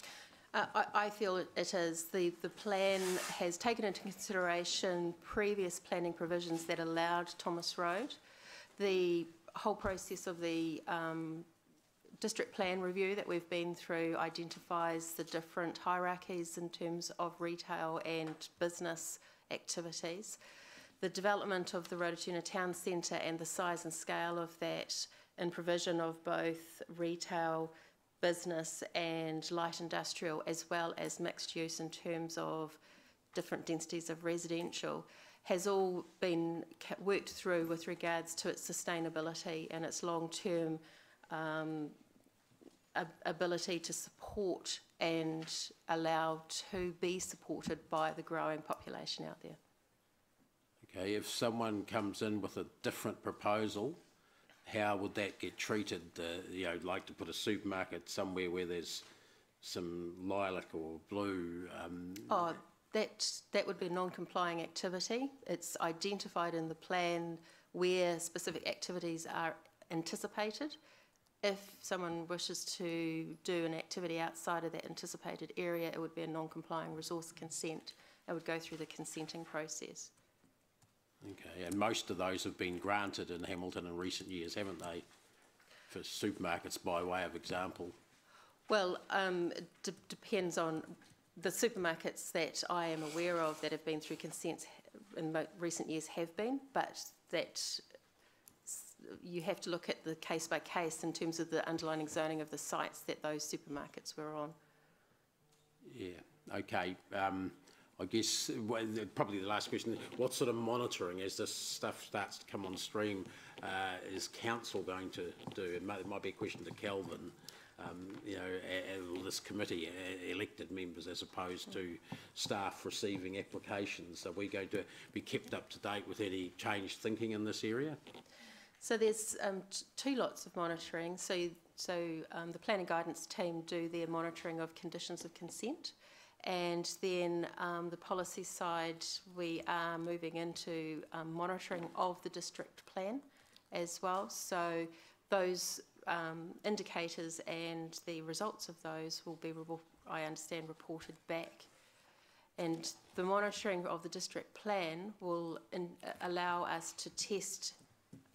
Speaker 7: I feel it is. The plan has taken into consideration previous planning provisions that allowed Thomas Road. The whole process of the district plan review that we've been through identifies the different hierarchies in terms of retail and business activities. The development of the Rototuna Town Centre and the size and scale of that in provision of both retail, business and light industrial, as well as mixed use in terms of different densities of residential, has all been worked through with regards to its sustainability and its long-term ability to support and allow to be supported by the growing population out there.
Speaker 1: Okay, if someone comes in with a different proposal, how would that get treated? You know, like to put a supermarket somewhere where there's some lilac or blue. That would be a non-complying activity. It's identified in the plan where specific activities are anticipated. If someone wishes to do an activity outside of that anticipated area, it would be a non-complying resource consent. It would go through the consenting process. Okay, and most of those have been granted in Hamilton in recent years, haven't they? For supermarkets, by way of example.
Speaker 7: Well, it depends on the supermarkets that I am aware of that have been through consents in recent years have been, but that you have to look at the case by case in terms of the underlying zoning of the sites that those supermarkets were on.
Speaker 1: Yeah, okay. I guess probably the last question, what sort of monitoring as this stuff starts to come on stream is council going to do? It might be a question to Kelvin, you know, this committee, elected members as opposed to staff receiving applications. Are we going to be kept up to date with any changed thinking in this area?
Speaker 7: So there's 2 lots of monitoring. So the planning guidance team do their monitoring of conditions of consent, and then the policy side, we are moving into monitoring of the district plan as well. So those indicators and the results of those will be, I understand, reported back. And the monitoring of the district plan will allow us to test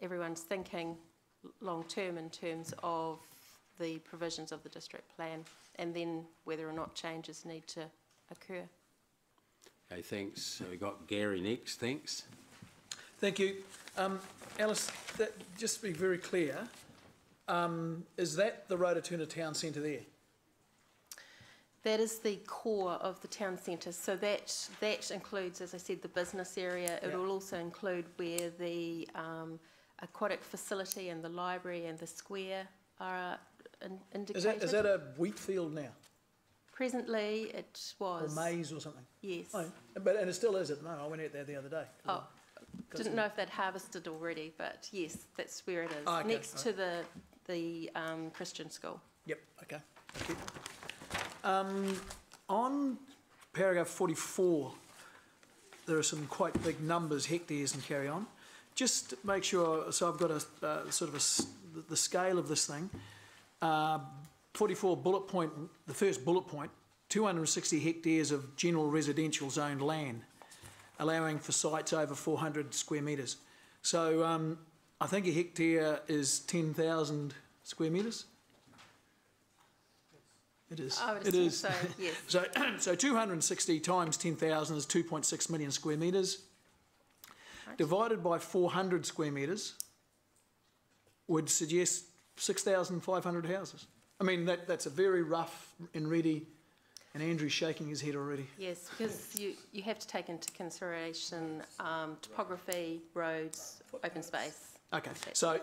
Speaker 7: everyone's thinking long term in terms of the provisions of the district plan, and then whether or not changes need to occur.
Speaker 1: Okay, thanks. So we've got Gary next, thanks.
Speaker 2: Thank you. Alice, just to be very clear, is that the Rototuna Town Centre there?
Speaker 7: That is the core of the town centre. So that includes, as I said, the business area. It will also include where the aquatic facility and the library and the square are indicated.
Speaker 2: Is that a wheat field now?
Speaker 7: Presently, it was.
Speaker 2: Or maize or something?
Speaker 7: Yes.
Speaker 2: Oh, and it still is at the moment. I went out there the other day.
Speaker 7: Oh, didn't know if they'd harvested already, but yes, that's where it is.
Speaker 2: Oh, okay.
Speaker 7: Next to the Christian school.
Speaker 2: Yep, okay. Thank you. On paragraph 44, there are some quite big numbers, hectares and carry on. Just to make sure, so I've got a sort of the scale of this thing. 44 bullet point, the first bullet point, 260 hectares of general residential zoned land, allowing for sites over 400 square metres. So I think a hectare is 10,000 square metres. It is.
Speaker 7: I would
Speaker 2: it
Speaker 7: assume
Speaker 2: is.
Speaker 7: so, yes.
Speaker 2: So 260 times 10,000 is 2.6 million square metres. Right. Divided by 400 square metres would suggest 6,500 houses. I mean, that's a very rough and ready, and Andrew's shaking his head already.
Speaker 7: Yes, because you have to take into consideration topography, roads, open space.
Speaker 2: Okay, so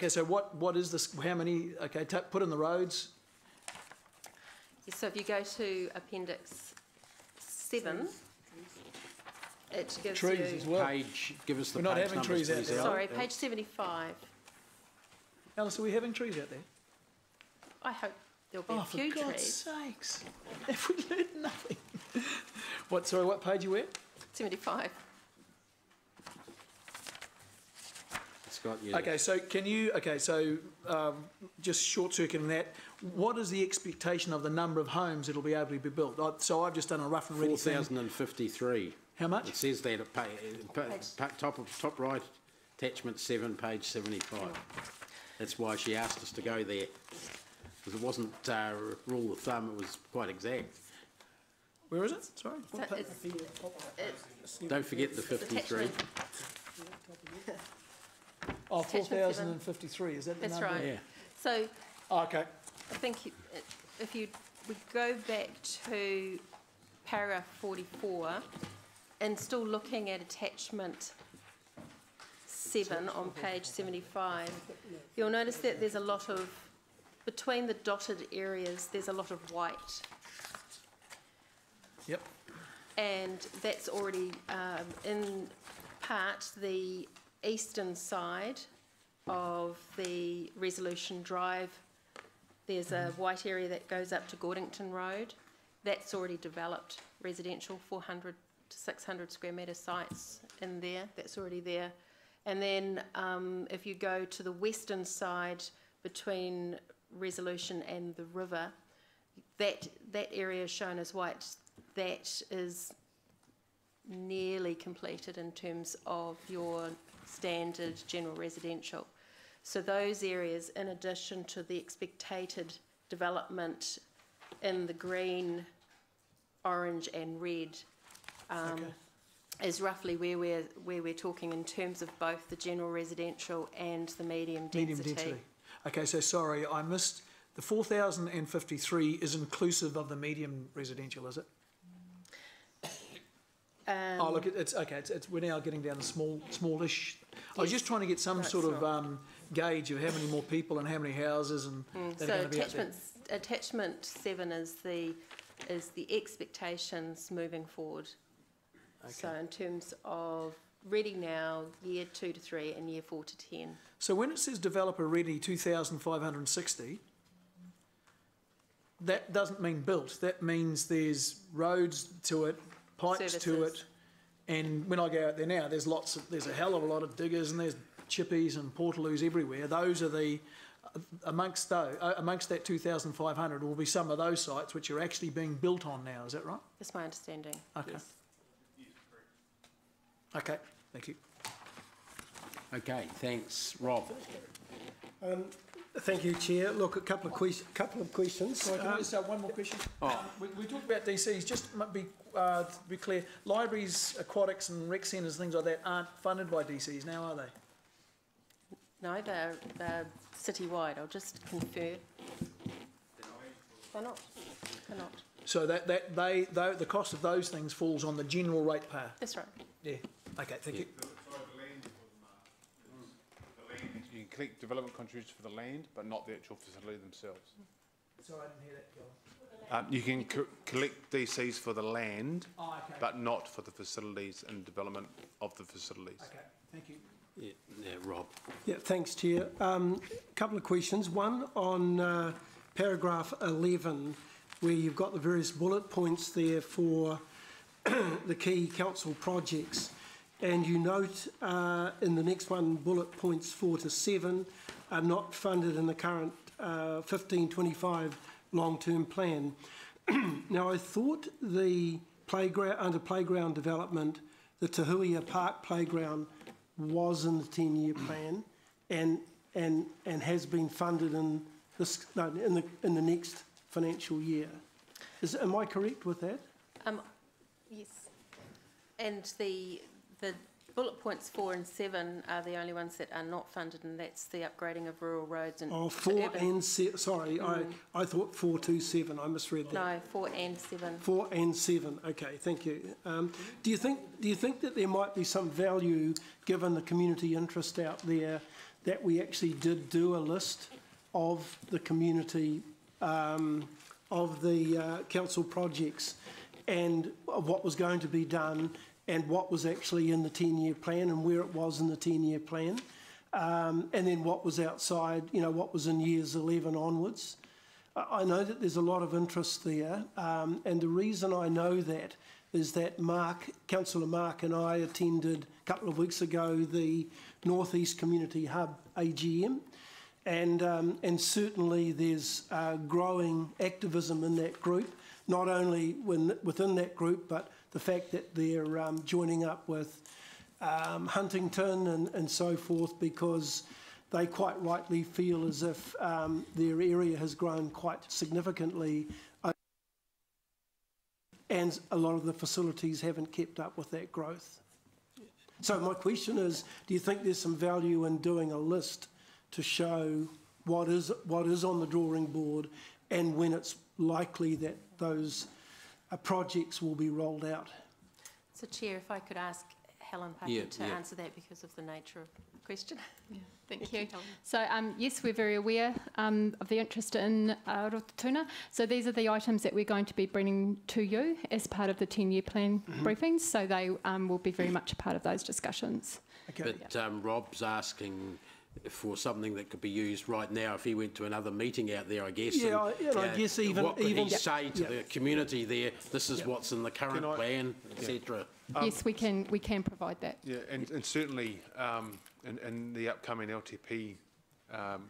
Speaker 2: so what is this? How many? Okay, put in the roads.
Speaker 7: Yes, so if you go to Appendix 7, it gives
Speaker 2: trees
Speaker 7: you...
Speaker 2: as well.
Speaker 1: Give us the
Speaker 2: We're not
Speaker 1: page
Speaker 2: having
Speaker 1: numbers,
Speaker 2: trees out
Speaker 1: please,
Speaker 2: there.
Speaker 1: Al.
Speaker 7: Sorry, page 75.
Speaker 2: Alice, are we having trees out there?
Speaker 7: I hope there'll be a few
Speaker 2: for God's
Speaker 7: trees.
Speaker 2: sakes. Have we learned nothing? Sorry, what page are you at?
Speaker 7: 75.
Speaker 1: Scott, yeah.
Speaker 2: Okay, so just short-circuiting that, what is the expectation of the number of homes that will be able to be built? So I've just done a rough and ready thing.
Speaker 1: 4,053.
Speaker 2: How much?
Speaker 1: It says that at top right, attachment 7, page 75. That's why she asked us to go there, because it wasn't rule of thumb, it was quite exact.
Speaker 2: Where is it? Sorry.
Speaker 1: Don't forget the 53.
Speaker 2: Oh, 4,053, is that the
Speaker 7: That's
Speaker 2: number?
Speaker 7: right.
Speaker 1: Yeah.
Speaker 7: So
Speaker 2: Okay.
Speaker 7: I think if we go back to paragraph 44 and still looking at attachment 7 on page 75, you'll notice that there's a lot of, between the dotted areas, there's a lot of white.
Speaker 2: Yep.
Speaker 7: And that's already in part the eastern side of the Resolution Drive. There's a white area that goes up to Gordington Road. That's already developed residential, 400 to 600 square metre sites in there. That's already there. And then if you go to the western side between Resolution and the river, that area shown as white, that is nearly completed in terms of your standard general residential. So those areas, in addition to the expected development in the green, orange and red, is roughly where we're talking in terms of both the general residential and the medium density.
Speaker 2: Okay, so sorry, I missed, the 4,053 is inclusive of the medium residential, is it? Oh, look, it's okay. We're now getting down to smallish. Yes. I was just trying to get some sort of gauge of how many more people and how many houses and that are going to be out there.
Speaker 7: Attachment 7 is the expectations moving forward. Okay. So in terms of ready now, year 2 to 3 and year 4 to 10.
Speaker 2: So when it says developer ready 2,560, that doesn't mean built. That means there's roads to it, pipes to it, and when I go out there now, there's a hell of a lot of diggers and there's chippies and portaloos everywhere. Those are the, amongst that 2,500 will be some of those sites which are actually being built on now, is that right?
Speaker 7: That's my understanding.
Speaker 2: Okay.
Speaker 7: Yes.
Speaker 2: Okay, thank you.
Speaker 1: Okay, thanks. Rob?
Speaker 8: Thank you, Chair. Look, a couple of questions.
Speaker 2: Sorry, can I just one more question? We talked about DCs, just to be clear, libraries, aquatics and rec centres, things like that aren't funded by DCs now, are they?
Speaker 7: No, they're citywide. I'll just confirm. They're not. They're not.
Speaker 2: So the cost of those things falls on the general ratepayer?
Speaker 7: That's right.
Speaker 2: Yeah. Okay, thank you.
Speaker 4: You can collect development contributions for the land, but not the actual facility themselves.
Speaker 2: Sorry, I didn't hear that, Gil.
Speaker 4: You can collect DCs for the land,
Speaker 2: okay.
Speaker 4: but not for the facilities and development of the facilities.
Speaker 2: Okay, thank you.
Speaker 1: Yeah, Rob.
Speaker 8: Yeah, thanks, Chair. Couple of questions. One on paragraph 11, where you've got the various bullet points there for the key council projects. And you note in the next one, bullet points 4 to 7 are not funded in the current 15-25 long-term plan. Now, I thought the playground, under playground development, the Tahuia Park playground was in the 10-year plan and has been funded in this in the next financial year. Am I correct with that?
Speaker 7: Yes. And the bullet points 4 and 7 are the only ones that are not funded, and that's the upgrading of rural roads and
Speaker 8: 4 and 7. Sorry, I thought 4 to 7. I misread that.
Speaker 7: No, 4 and 7.
Speaker 8: 4 and 7. Okay, thank you. Do you think that there might be some value, given the community interest out there, that we actually did do a list of the community of the council projects and of what was going to be done and what was actually in the 10-year plan and where it was in the 10-year plan, and then what was outside, what was in years 11 onwards. I know that there's a lot of interest there, and the reason I know that is that Councillor Mark and I attended a couple of weeks ago the North East Community Hub AGM, and certainly there's growing activism in that group, not only within that group, but the fact that they're joining up with Huntington and so forth, because they quite rightly feel as if their area has grown quite significantly and a lot of the facilities haven't kept up with that growth. So my question is, do you think there's some value in doing a list to show what is on the drawing board and when it's likely that those projects will be rolled out?
Speaker 7: So, Chair, if I could ask Helen Puckett to answer that because of the nature of the question.
Speaker 9: Yeah, thank you. So, yes, we're very aware of the interest in Rototuna. So these are the items that we're going to be bringing to you as part of the 10-year plan briefings. So they will be very much a part of those discussions.
Speaker 1: Okay. But Rob's asking for something that could be used right now if he went to another meeting out there, I guess.
Speaker 8: Yeah, I guess even...
Speaker 1: What could he say to the community there, this is what's in the current plan, etc.?
Speaker 9: Yes, we can provide that.
Speaker 4: Yeah, and certainly in the upcoming LTP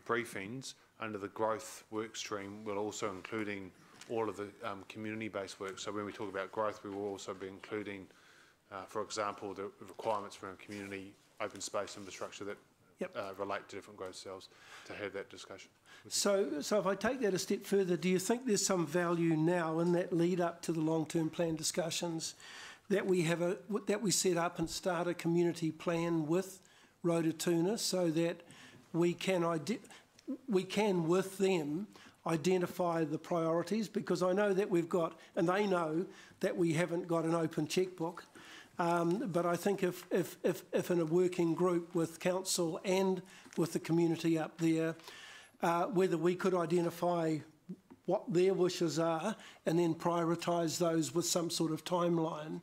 Speaker 4: briefings, under the growth work stream, we're also including all of the community-based work. So when we talk about growth, we will also be including, for example, the requirements for a community open space infrastructure that relate to different growth cells, to have that discussion.
Speaker 8: So if I take that a step further, do you think there's some value now in that lead up to the long-term plan discussions that we set up and start a community plan with Rototuna so that we can with them identify the priorities? Because I know that we've got, and they know that we haven't got an open checkbook. But I think if in a working group with council and with the community up there, whether we could identify what their wishes are and then prioritise those with some sort of timeline,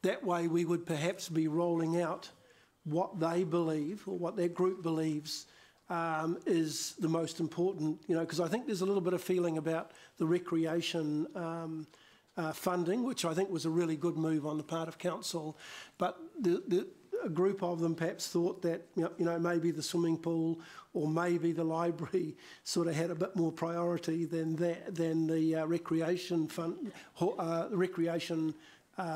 Speaker 8: that way we would perhaps be rolling out what they believe or what that group believes is the most important, because I think there's a little bit of feeling about the recreation funding, which I think was a really good move on the part of council. But a group of them perhaps thought that, you know, maybe the swimming pool or maybe the library sort of had a bit more priority than the recreation fund, recreation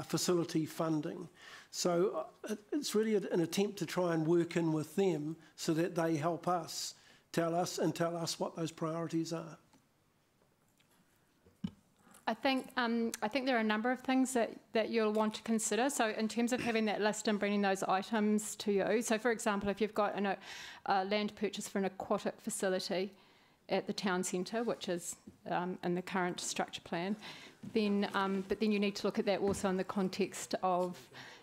Speaker 8: facility funding. So it's really an attempt to try and work in with them so that they help us, tell us what those priorities are.
Speaker 9: I think there are a number of things that you'll want to consider. So in terms of having that list and bringing those items to you. So for example, if you've got a land purchase for an aquatic facility at the town centre, which is in the current structure plan, then but then you need to look at that also in the context of,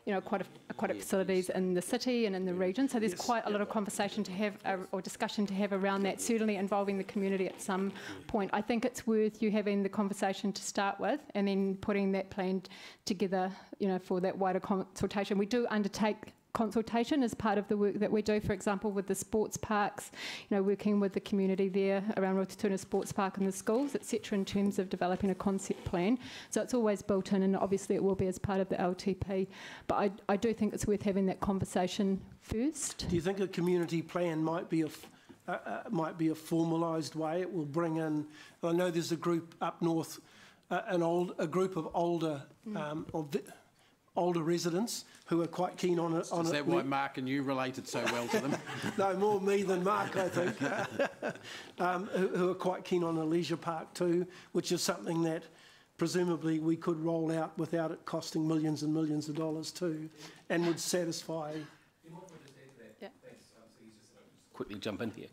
Speaker 9: you know, aquatic facilities in the city and in the region. So there's quite a lot of conversation to have or discussion to have around that, certainly involving the community at some point. I think it's worth you having the conversation to start with and then putting that plan together, you know, for that wider consultation. We do undertake consultation as part of the work that we do, for example, with the sports parks, you know, working with the community there around Rototuna Sports Park and the schools, etc., in terms of developing a concept plan. So it's always built in, and obviously it will be as part of the LTP. But I do think it's worth having that conversation first. Do
Speaker 8: you think a community plan might be a formalised way? It will bring in, I know there's a group up north, a group of older residents who are quite keen on it.
Speaker 1: Is that why Mark and you related so well to them?
Speaker 8: No, more me than Mark, I think, who are quite keen on a leisure park too, which is something that presumably we could roll out without it costing millions and millions of dollars too, and would satisfy.
Speaker 10: Yeah. Quickly jump in here.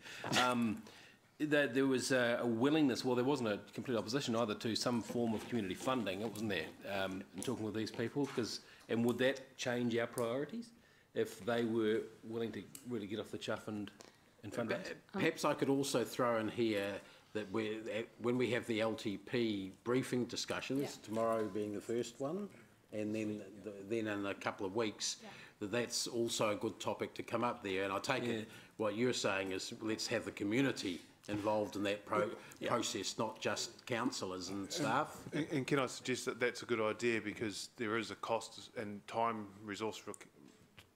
Speaker 10: There was a willingness, well, there wasn't a complete opposition either to some form of community funding, it wasn't there, in talking with these people, and would that change our priorities if they were willing to really get off the chuff and fundraise?
Speaker 1: Perhaps I could also throw in here that when we have the LTP briefing discussions, tomorrow being the first one, and then in a couple of weeks, that's also a good topic to come up there. And I take it what you're saying is let's have the community involved in that process, not just councillors and staff.
Speaker 4: And can I suggest that that's a good idea, because there is a cost and time resource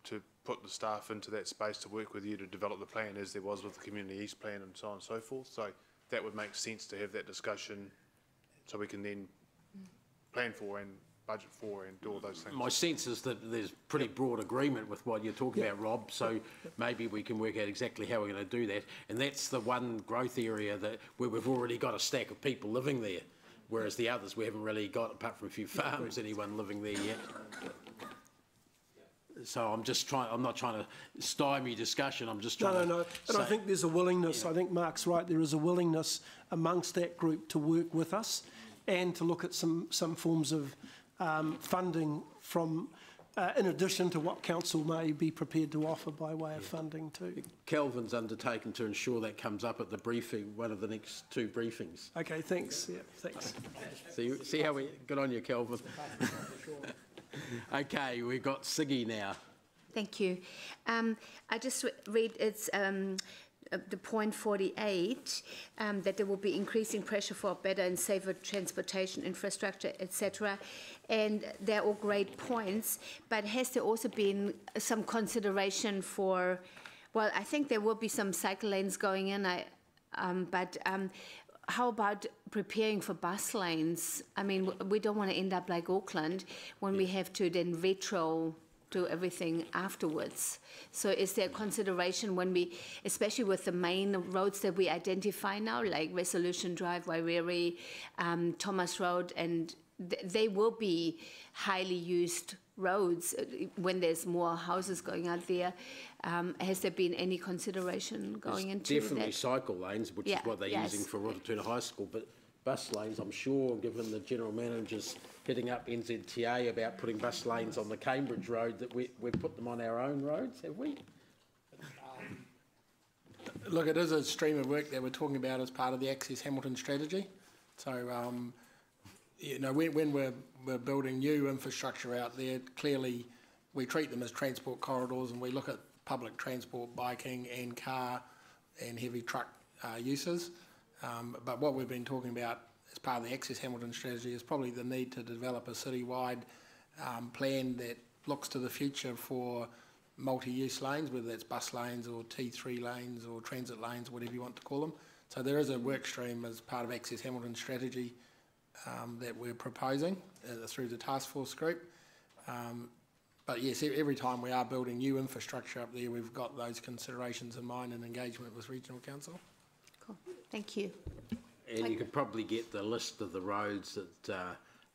Speaker 4: to put the staff into that space to work with you to develop the plan, as there was with the Community East Plan and so on and so forth. So that would make sense to have that discussion so we can then plan for and budget for and do all those things.
Speaker 1: My sense is that there's pretty broad agreement with what you're talking about, Rob, so maybe we can work out exactly how we're going to do that. And that's the one growth area where we've already got a stack of people living there, whereas the others we haven't really got, apart from a few farms, anyone living there yet. So I'm not trying to stymie discussion, I'm just trying to...
Speaker 8: No. And I think there's a willingness, I think Mark's right, there is a willingness amongst that group to work with us and to look at some forms of funding from, in addition to what council may be prepared to offer by way of funding too.
Speaker 1: Kelvin's undertaken to ensure that comes up at the briefing, one of the next two briefings.
Speaker 8: Okay, thanks. Yeah, thanks.
Speaker 1: See how we... Good on you, Kelvin. Okay, we've got Siggy now.
Speaker 11: Thank you. I just read it's the point 48, that there will be increasing pressure for better and safer transportation infrastructure, etc. And they're all great points, but has there also been some consideration for, well, I think there will be some cycle lanes going in, but how about preparing for bus lanes? I mean, we don't want to end up like Auckland when we have to then do everything afterwards. So is there consideration when we, especially with the main roads that we identify now, like Resolution Drive, Wairere, Thomas Road, and they will be highly used roads when there's more houses going out there. Has there been any consideration going into that?
Speaker 1: Definitely cycle lanes, which is what they're using for Rototuna High School, but bus lanes, I'm sure, given the General Manager's hitting up NZTA about putting bus lanes on the Cambridge Road, that we've put them on our own roads, have we?
Speaker 12: Look, it is a stream of work that we're talking about as part of the Access Hamilton strategy. So, you know, when we're building new infrastructure out there, clearly we treat them as transport corridors, and we look at public transport, biking and car and heavy truck uses. But what we've been talking about as part of the Access Hamilton strategy is probably the need to develop a citywide plan that looks to the future for multi-use lanes, whether that's bus lanes or T3 lanes or transit lanes, whatever you want to call them. So there is a work stream as part of Access Hamilton strategy that we're proposing through the task force group. But yes, every time we are building new infrastructure up there, we've got those considerations in mind and engagement with Regional Council.
Speaker 11: Cool. Thank you.
Speaker 1: And you could probably get the list of the roads that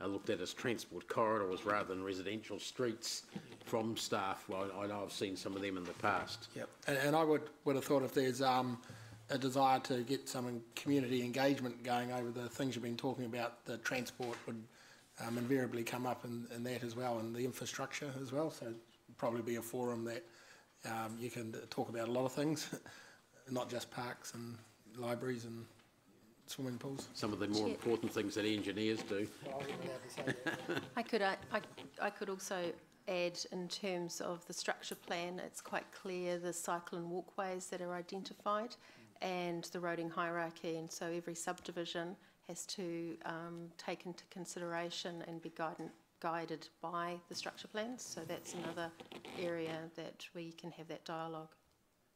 Speaker 1: are looked at as transport corridors rather than residential streets from staff. Well, I know I've seen some of them in the past.
Speaker 12: Yep. And I would have thought if there's a desire to get some community engagement going over the things you've been talking about, the transport would invariably come up in that as well, and the infrastructure as well. So probably be a forum that you can talk about a lot of things, not just parks and libraries and swimming pools.
Speaker 1: Some of the more important things that engineers do.
Speaker 7: I could also add, in terms of the structure plan, it's quite clear the cycle and walkways that are identified and the roading hierarchy, and so every subdivision has to take into consideration and be guided by the structure plans. So that's another area that we can have that dialogue.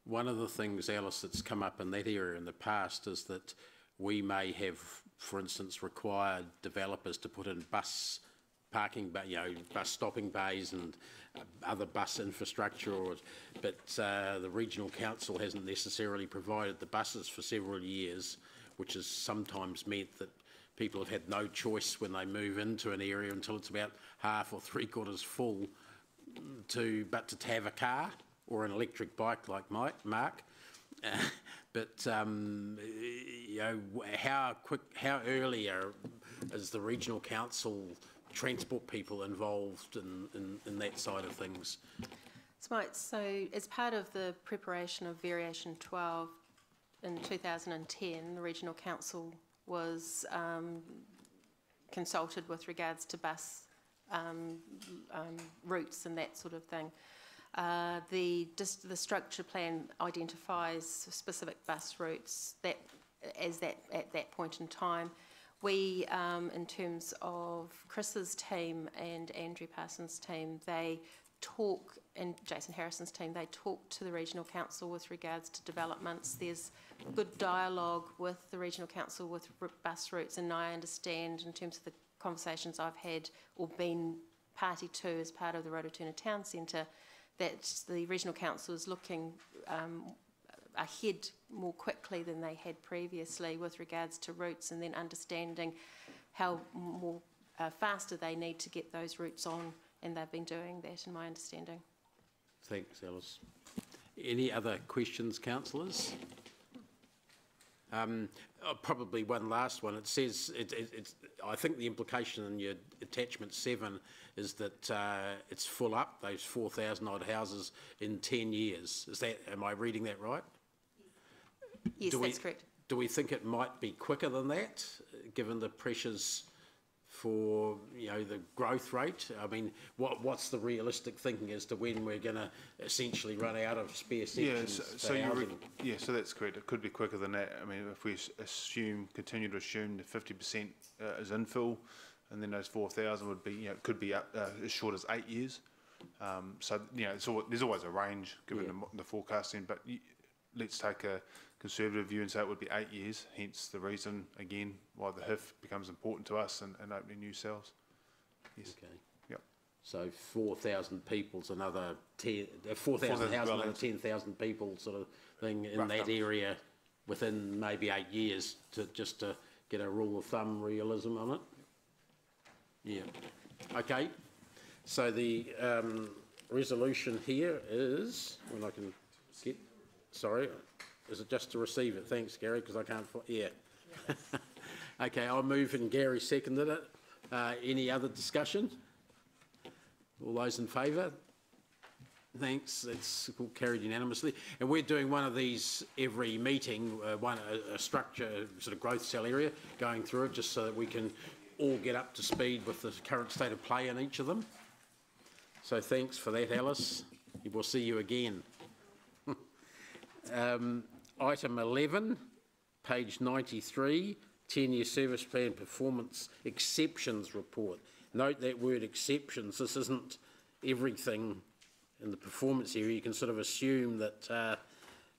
Speaker 1: One of the things, Alice, that's come up in that area in the past is that we may have, for instance, required developers to put in bus parking, bus stopping bays and other bus infrastructure, but the Regional Council hasn't necessarily provided the buses for several years, which has sometimes meant that people have had no choice when they move into an area until it's about half or three-quarters full to have a car or an electric bike like Mark. But how early is the Regional Council transport people involved in that side of things?
Speaker 7: So as part of the preparation of Variation 12 in 2010, the Regional Council was consulted with regards to bus routes and that sort of thing. The structure plan identifies specific bus routes at that point in time. We, in terms of Chris's team and Andrew Parsons' team, and Jason Harrison's team, they talk to the Regional Council with regards to developments. There's good dialogue with the Regional Council with bus routes, and I understand, in terms of the conversations I've had or been party to as part of the Rototuna Town Centre, that the Regional Council is looking ahead more quickly than they had previously with regards to routes, and then understanding how more faster they need to get those routes on, and they've been doing that, in my understanding.
Speaker 1: Thanks, Alice. Any other questions, councillors? Probably one last one. It says, I think the implication in your attachment 7 is that it's full up, those 4,000 odd houses in 10 years. Am I reading that right?
Speaker 7: Yes, that's correct.
Speaker 1: Do we think it might be quicker than that, given the pressures for the growth rate? I mean, what's the realistic thinking as to when we're going to essentially run out of spare sections?
Speaker 4: So that's correct. It could be quicker than that. I mean, if we continue to assume that 50% is infill, and then those 4,000 would be, could be up, as short as 8 years. There's always a range given the forecasting, but let's take a conservative view and say it would be 8 years, hence the reason, again, why the HIF becomes important to us and opening new cells. Yes.
Speaker 1: Okay.
Speaker 4: Yep.
Speaker 1: So 4,000 people's another 4,000 houses, another 10,000 people sort of thing in that area within maybe 8 years to get a rule of thumb realism on it. Yeah. Okay. So the resolution here is, when I can get, sorry, is it just to receive it? Thanks, Gary, because I can't, yeah. Okay, I'll move and Gary seconded it. Any other discussion? All those in favour? Thanks, it's carried unanimously. And we're doing one of these every meeting, a structure, sort of growth cell area, going through it just so that we can all get up to speed with the current state of play in each of them. So thanks for that, Alice. We'll see you again. Item 11, page 93, 10-year service plan performance exceptions report. Note that word exceptions. This isn't everything in the performance area, you can sort of assume that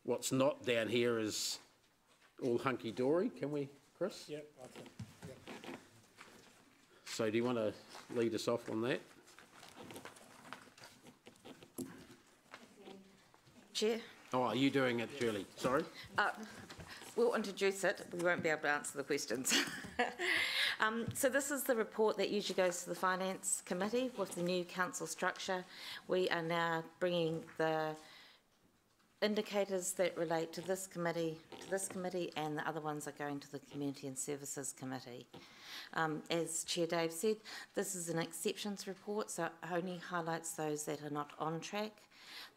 Speaker 1: what's not down here is all hunky-dory, can we, Chris?
Speaker 12: Yep, I think. Yep.
Speaker 1: So do you want to lead us off on that?
Speaker 13: Chair.
Speaker 1: Oh, are you doing it, Julie? Sorry?
Speaker 13: We'll introduce it. We won't be able to answer the questions. So this is the report that usually goes to the Finance Committee with the new council structure. We are now bringing the indicators that relate to this committee, and the other ones are going to the Community and Services Committee. As Chair Dave said, this is an exceptions report, so it only highlights those that are not on track.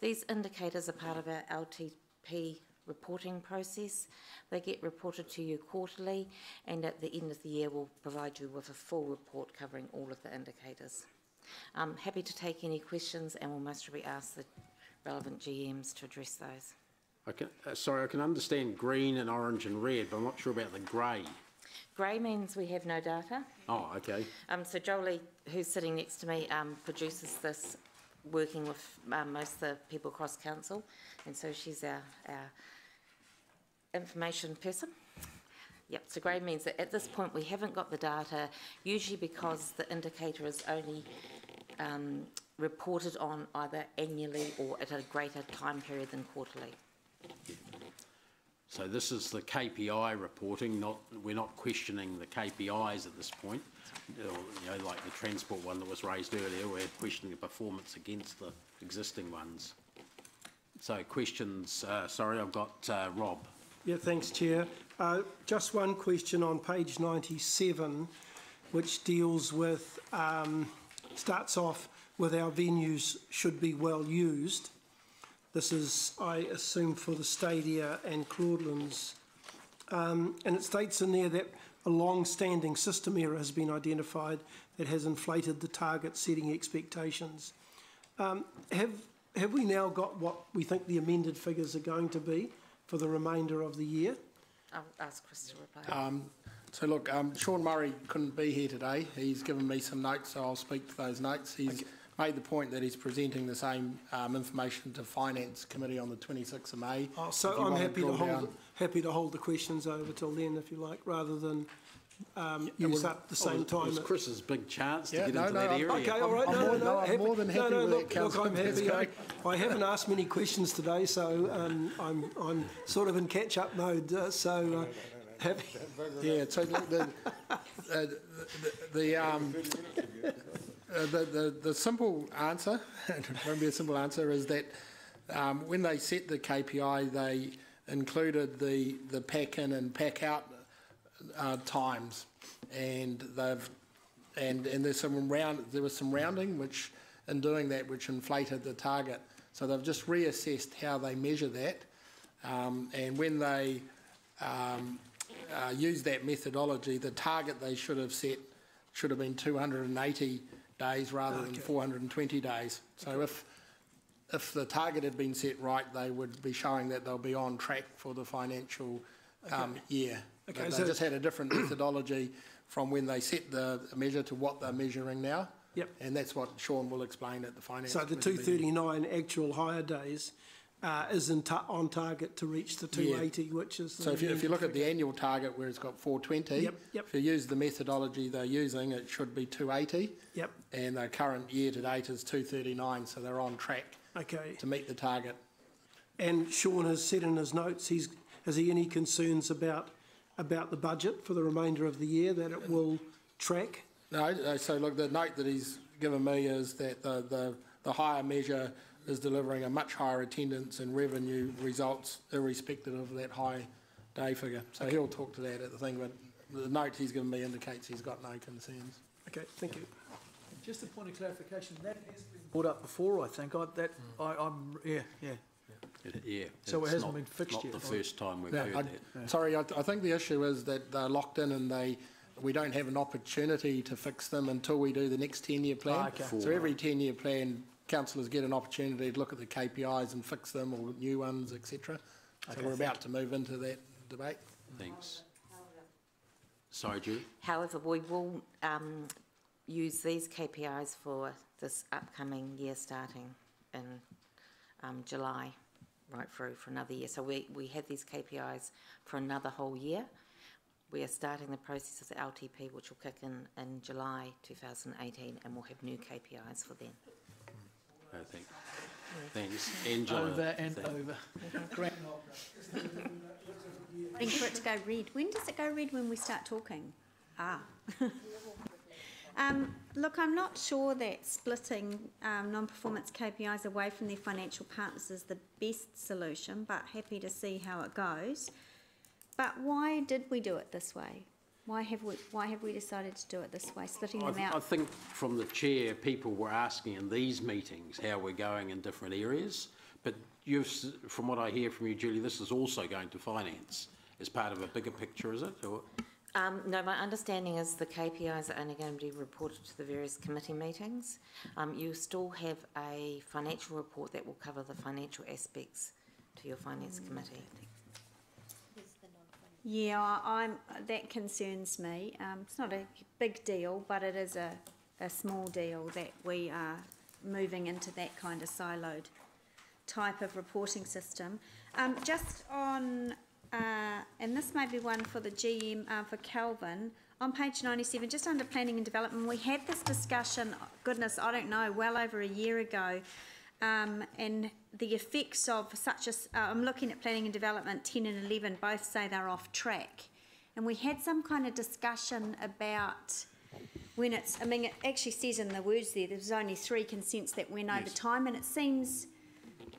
Speaker 13: These indicators are part of our LTP reporting process. They get reported to you quarterly, and at the end of the year we'll provide you with a full report covering all of the indicators. I'm happy to take any questions, and we'll most probably ask the relevant GMs to address those.
Speaker 1: Sorry, I can understand green and orange and red, but I'm not sure about the grey.
Speaker 13: Grey means we have no data.
Speaker 1: Oh, okay.
Speaker 13: So Jolie, who's sitting next to me, produces this working with most of the people across council, and so she's our information person. Yep, so grey means that at this point we haven't got the data, usually because the indicator is only reported on either annually or at a greater time period than quarterly.
Speaker 1: So this is the KPI reporting, we're not questioning the KPIs at this point. You know, like the transport one that was raised earlier, we're questioning the performance against the existing ones. So questions, sorry, I've got Rob.
Speaker 8: Yeah, thanks, Chair. Just one question on page 97, which deals with, starts off with our venues should be well used. This is, I assume, for the Stadia and Claudelands. And it states in there that a long-standing system error has been identified that has inflated the target setting expectations. Have we now got what we think the amended figures are going to be for the remainder of the year?
Speaker 13: I'll ask Chris to reply.
Speaker 12: So look, Sean Murray couldn't be here today. He's given me some notes, so I'll speak to those notes. He's made the point that he's presenting the same information to Finance Committee on the 26th of May.
Speaker 8: Oh, so I'm happy to hold the questions over till then, if you like, rather than use up the same time.
Speaker 1: It was Chris's big chance to get into
Speaker 12: that
Speaker 1: area.
Speaker 8: Okay, all right.
Speaker 12: I'm more than happy with that, Councillor.
Speaker 8: Look, I'm happy. I haven't asked many questions today, so I'm sort of in catch-up mode. Happy.
Speaker 12: Yeah. So the simple answer, it won't be a simple answer, is that when they set the KPI, they included the pack in and pack out times, and there was some rounding which, in doing that, which inflated the target. So they've just reassessed how they measure that, and when they use that methodology, the target they should have set should have been 280 days rather than 420 days. So if the target had been set right, they would be showing that they'll be on track for the financial year. Okay, they just had a different methodology from when they set the measure to what they're measuring now.
Speaker 8: Yep.
Speaker 12: And that's what Sean will explain at the Finance
Speaker 8: Committee. So the 239 actual hire days is on target to reach the 280, which is...
Speaker 12: So if you look at the annual target where it's got 420, if you use the methodology they're using, it should be 280.
Speaker 8: Yep.
Speaker 12: And the current year to date is 239, so they're on track to meet the target.
Speaker 8: And Sean has said in his notes, has he any concerns about the budget for the remainder of the year, that it will track?
Speaker 12: No, so look, the note that he's given me is that the higher measure is delivering a much higher attendance and revenue results irrespective of that high day figure. So he'll talk to that at the thing, but the note he's given me indicates he's got no concerns.
Speaker 8: Okay, thank you.
Speaker 2: Just a point of clarification, that has been brought up before, I think.
Speaker 1: Yeah.
Speaker 2: So it hasn't been fixed yet.
Speaker 1: Not the first time we've heard that.
Speaker 12: Sorry, I think the issue is that they're locked in and we don't have an opportunity to fix them until we do the next 10-year plan. So every 10-year plan, councillors get an opportunity to look at the KPIs and fix them, or new ones, etc. So we're about to move into that debate.
Speaker 1: Thanks. Sorry, Julie?
Speaker 13: However, we will use these KPIs for this upcoming year starting. in July, right through for another year. So we have these KPIs for another whole year. We are starting the process of the LTP, which will kick in July 2018, and we'll have new KPIs for then.
Speaker 1: Oh, thanks. Angela.
Speaker 2: Over and over.
Speaker 14: Waiting for it to go red. When does it go red? When we start talking? Ah. Look, I'm not sure that splitting non-performance KPIs away from their financial partners is the best solution, but happy to see how it goes. But why did we do it this way? Why have we decided to do it this way, splitting them out?
Speaker 1: I think from the chair, people were asking in these meetings how we're going in different areas. But from what I hear from you, Julie, this is also going to finance as part of a bigger picture, is it? Or?
Speaker 13: No, my understanding is the KPIs are only going to be reported to the various committee meetings. You still have a financial report that will cover the financial aspects to your finance committee.
Speaker 14: Yeah, that concerns me. It's not a big deal, but it is a small deal that we are moving into that kind of siloed type of reporting system. Just on, and this may be one for the GM, for Kelvin, on page 97, just under planning and development, we had this discussion, goodness, I don't know, well over a year ago, and the effects of such a, I'm looking at planning and development, 10 and 11, both say they're off track. And we had some kind of discussion about when it's, I mean, it actually says in the words there's only 3 consents that went over time, and it seems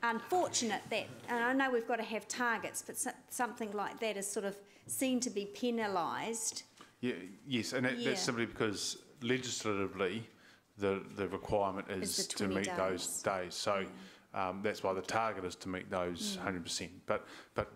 Speaker 14: unfortunate that, and I know we've got to have targets, but something like that is sort of seen to be penalised.
Speaker 4: Yeah, yes, and that's simply because legislatively the requirement is to meet those days. So that's why the target is to meet those 100%. But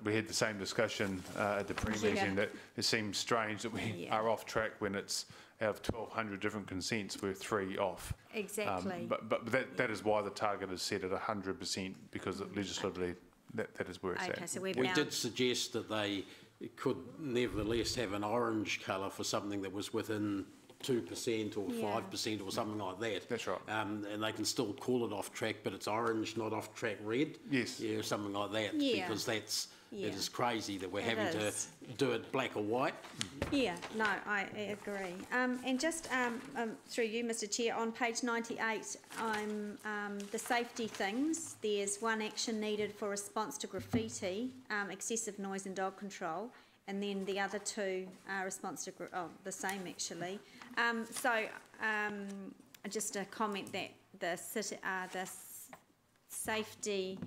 Speaker 4: we had the same discussion at the pre-meeting that it seems strange that we are off track when it's out of 1,200 different consents, we're 3 off.
Speaker 14: Exactly.
Speaker 4: But that is why the target is set at 100%, because legislatively that is where it's at.
Speaker 14: So
Speaker 1: we did suggest that they could nevertheless have an orange colour for something that was within 2% or 5% or something like that.
Speaker 4: That's right.
Speaker 1: And they can still call it off track, but it's orange, not off track red.
Speaker 4: Yes.
Speaker 1: Yeah, something like that.
Speaker 14: Yeah.
Speaker 1: Because it is crazy that we're having to do it black or white.
Speaker 14: Yeah, no, I agree. And just through you, Mr. Chair, on page 98, the safety things. There's one action needed for response to graffiti, excessive noise and dog control. And then the other 2 response to the same actually. Just a comment that the safety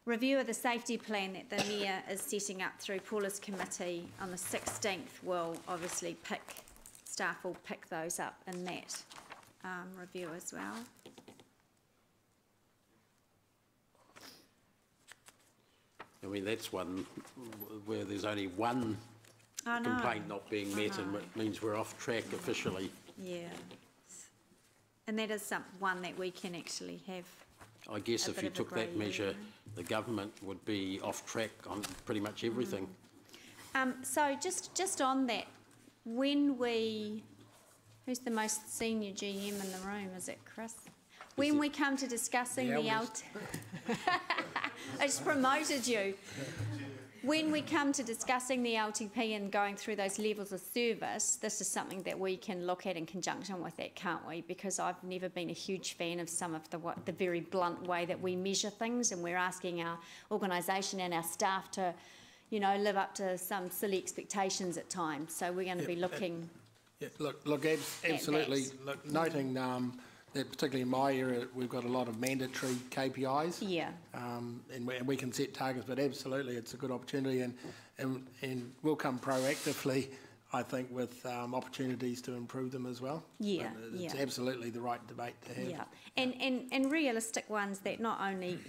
Speaker 14: review of the safety plan that the Mayor is setting up through Paula's committee on the 16th will obviously staff will pick those up in that review as well.
Speaker 1: I mean, that's one where there's only one complaint not being met, and it means we're off track officially.
Speaker 14: Yeah. And that is one that we can actually have.
Speaker 1: I guess if you took that measure, the government would be off track on pretty much everything.
Speaker 14: So just on that, who's the most senior GM in the room? Is it Chris? When we come to discussing the I just promoted you. When we come to discussing the LTP and going through those levels of service, this is something that we can look at in conjunction with that, can't we? Because I've never been a huge fan of some of the very blunt way that we measure things, and we're asking our organisation and our staff to, live up to some silly expectations at times. So we're going to be looking.
Speaker 12: Look, absolutely. Look, noting that particularly in my area, we've got a lot of mandatory KPIs.
Speaker 14: Yeah.
Speaker 12: And we can set targets, but absolutely it's a good opportunity, and we'll come proactively, I think, with opportunities to improve them as well.
Speaker 14: Yeah,
Speaker 12: it's absolutely the right debate to have.
Speaker 14: Yeah, and realistic ones that not only,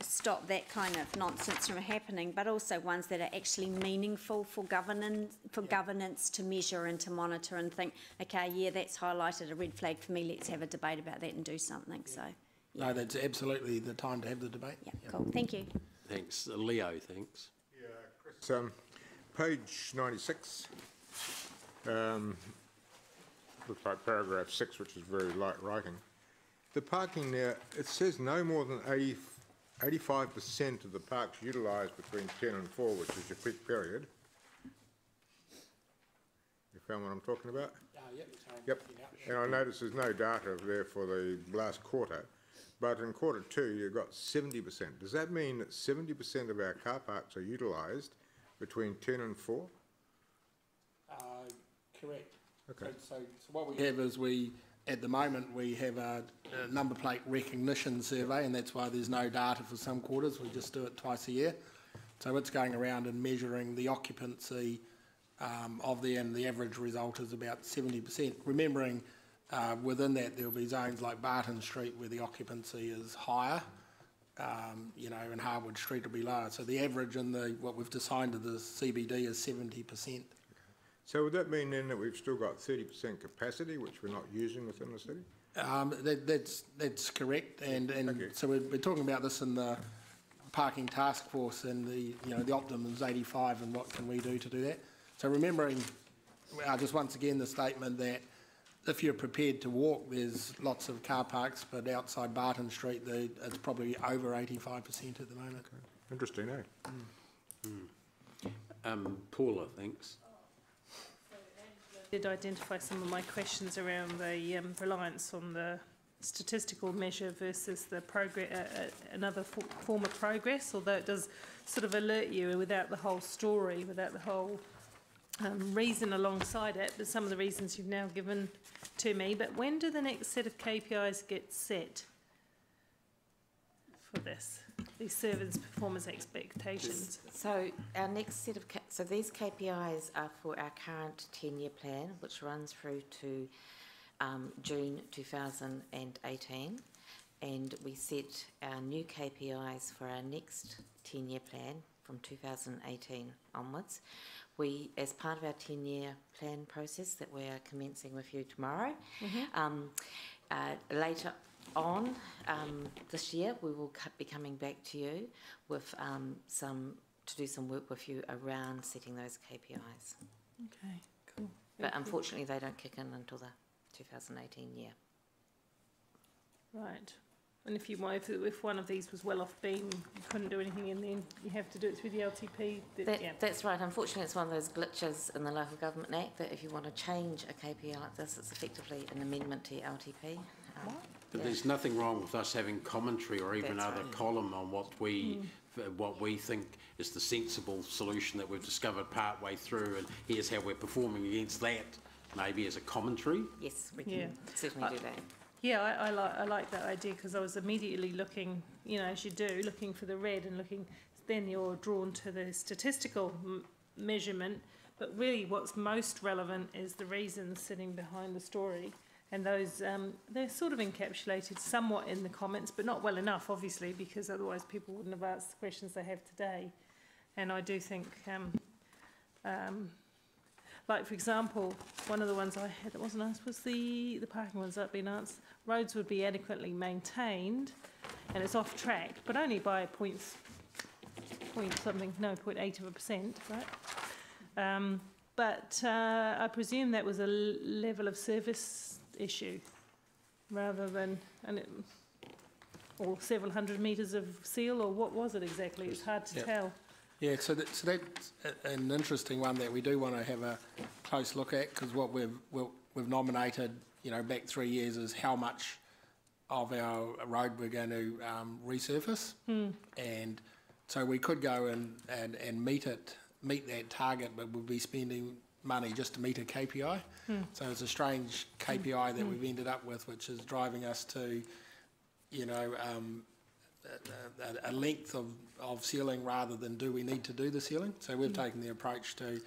Speaker 14: stop that kind of nonsense from happening, but also ones that are actually meaningful for governance to measure and to monitor and think, okay, that's highlighted a red flag for me, let's have a debate about that and do something, so. Yeah.
Speaker 12: No, that's absolutely the time to have the debate.
Speaker 14: Yeah, cool, thank you.
Speaker 1: Thanks. Leo, thanks.
Speaker 15: Yeah, Chris, page 96. Looks like paragraph 6, which is very light writing. The parking there, it says no more than 85% of the parks utilised between 10 and 4, which is your peak period. You found what I'm talking about? Yep. And I notice there's no data there for the last quarter, but in quarter 2 you've got 70%. Does that mean that 70% of our car parks are utilised between 10 and 4?
Speaker 12: Correct.
Speaker 15: Okay.
Speaker 12: So what we have is at the moment we have a number plate recognition survey, and that's why there's no data for some quarters. We just do it twice a year. So it's going around and measuring the occupancy of and the average result is about 70%. Remembering within that there will be zones like Barton Street where the occupancy is higher, and Harwood Street will be lower. So the average in what we've assigned to the CBD is 70%.
Speaker 15: So would that mean then that we've still got 30% capacity, which we're not using within the city?
Speaker 12: That's correct, and so we're talking about this in the parking task force, and the optimum is 85, and what can we do to do that? So remembering, just once again, the statement that if you're prepared to walk, there's lots of car parks, but outside Barton Street, it's probably over 85% at the moment.
Speaker 15: Okay. Interesting, eh?
Speaker 1: Paula, thanks.
Speaker 6: Did identify some of my questions around the reliance on the statistical measure versus the another form of progress, although it does sort of alert you without the whole story, without the whole reason alongside it, but some of the reasons you've now given to me. But when do the next set of KPIs get set for this? These service performance expectations.
Speaker 13: So our next set of so these KPIs are for our current 10-year plan, which runs through to June 2018, and we set our new KPIs for our next 10-year plan from 2018 onwards. We, as part of our 10-year plan process that we are commencing with you tomorrow, later on this year, we will be coming back to you with to do some work with you around setting those KPIs.
Speaker 6: Okay, cool.
Speaker 13: But unfortunately, they don't kick in until the 2018 year.
Speaker 6: Right. And if one of these was well off beam, you couldn't do anything in the end, you have to do it through the LTP?
Speaker 13: That's right. Unfortunately, it's one of those glitches in the Local Government Act that if you want to change a KPI like this, it's effectively an amendment to your LTP.
Speaker 1: But there's nothing wrong with us having commentary or even other column on what we think is the sensible solution that we've discovered part way through, and here's how we're performing against that, maybe as a commentary.
Speaker 13: Yes, we can certainly do that.
Speaker 6: Yeah, I like that idea, because I was immediately looking, as you do, looking for the red and then you're drawn to the statistical measurement, but really what's most relevant is the reasons sitting behind the story. And those, they're sort of encapsulated somewhat in the comments, but not well enough, obviously, because otherwise people wouldn't have asked the questions they have today. And I do think, like, for example, one of the ones I had that wasn't asked was the parking ones that have been answered. Roads would be adequately maintained, and it's off track, but only by 0.8%, right? But I presume that was a level of service issue rather than or several hundred metres of seal, or what was it exactly? It's hard to tell.
Speaker 12: Yeah, so that's an interesting one that we do want to have a close look at, because what we've nominated, back 3 years is how much of our road we're going to resurface, and so we could go and meet that target, but we'll be spending money just to meet a KPI. So it's a strange KPI that we've ended up with, which is driving us to, a length of sealing rather than do we need to do the sealing. So we've taken the approach to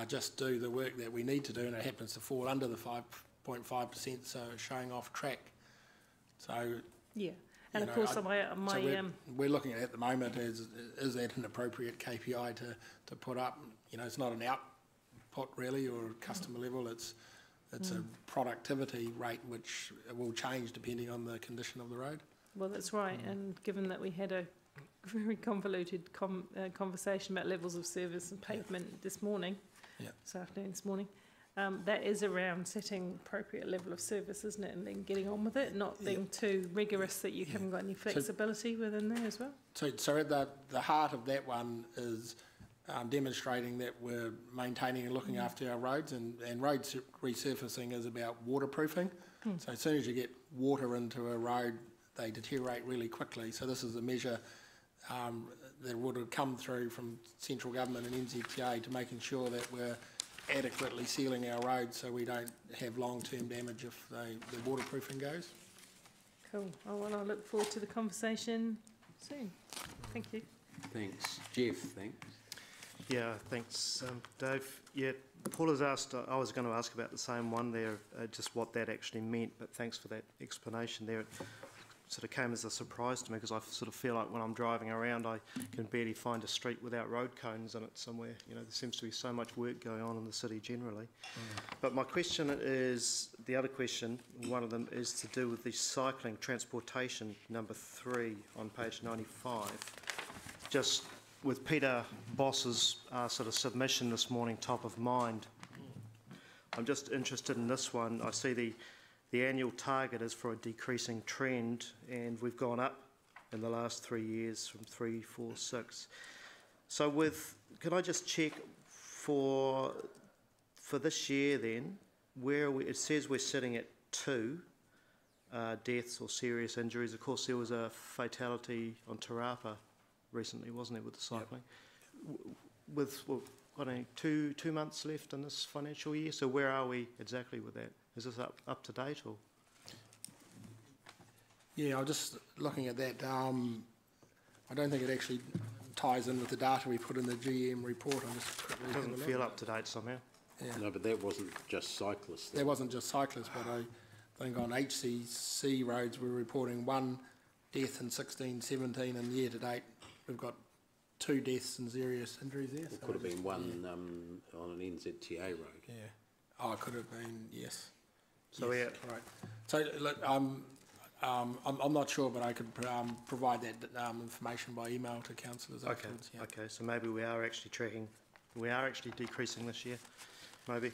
Speaker 12: just do the work that we need to do, and it happens to fall under the 5.5%, so it's showing off track. So
Speaker 6: yeah, and of course
Speaker 12: we're looking at the moment is that an appropriate KPI to put up? It's not an output really or customer level. It's a productivity rate which will change depending on the condition of the road.
Speaker 6: Well, that's right, and given that we had a very convoluted conversation about levels of service and pavement this afternoon, that is around setting appropriate level of service, isn't it, and then getting on with it, not being too rigorous that you haven't got any flexibility within there as well.
Speaker 12: So at the heart of that one is demonstrating that we're maintaining and looking after our roads, and road resurfacing is about waterproofing. So as soon as you get water into a road, they deteriorate really quickly. So this is a measure that would have come through from central government and NZTA to making sure that we're adequately sealing our roads so we don't have long-term damage if the waterproofing goes.
Speaker 6: Cool. Oh, well, I look forward to the conversation soon. Thank you.
Speaker 1: Thanks. Jeff, thanks.
Speaker 16: Yeah, thanks, Dave. Yeah, Paul has asked, I was going to ask about the same one there, just what that actually meant, but thanks for that explanation there. It sort of came as a surprise to me because I sort of feel like when I'm driving around I can barely find a street without road cones in it somewhere. You know, there seems to be so much work going on in the city generally. But my question is, the other question, one of them is to do with the cycling transportation, number 3 on page 95. Just with Peter Boss's sort of submission this morning top of mind, I'm just interested in this one. I see the annual target is for a decreasing trend, and we've gone up in the last 3 years from 3, 4, 6. So can I just check for this year then, where are we? It says we're sitting at 2 deaths or serious injuries. Of course, there was a fatality on Te Rapa recently, wasn't there, with the cycling? Yep. With, I don't know, two months left in this financial year, so where are we exactly with that? Is this up to date or?
Speaker 12: Yeah, I'm just looking at that. I don't think it actually ties in with the data we put in the GM report.
Speaker 16: It doesn't feel up to date somehow.
Speaker 12: Yeah.
Speaker 1: No, but that wasn't just cyclists.
Speaker 12: That wasn't just cyclists, but I think on HCC roads we're reporting 1 death in 16, 17, and year to date we've got 2 deaths and serious injuries there.
Speaker 1: It could have been one on an NZTA road.
Speaker 12: Yeah. Oh, it could have been, yes.
Speaker 16: So
Speaker 12: yes, right. So look, I'm not sure, but I could provide that information by email to councillors afterwards. Yeah.
Speaker 16: Okay. So maybe we are actually tracking. We are actually decreasing this year, maybe.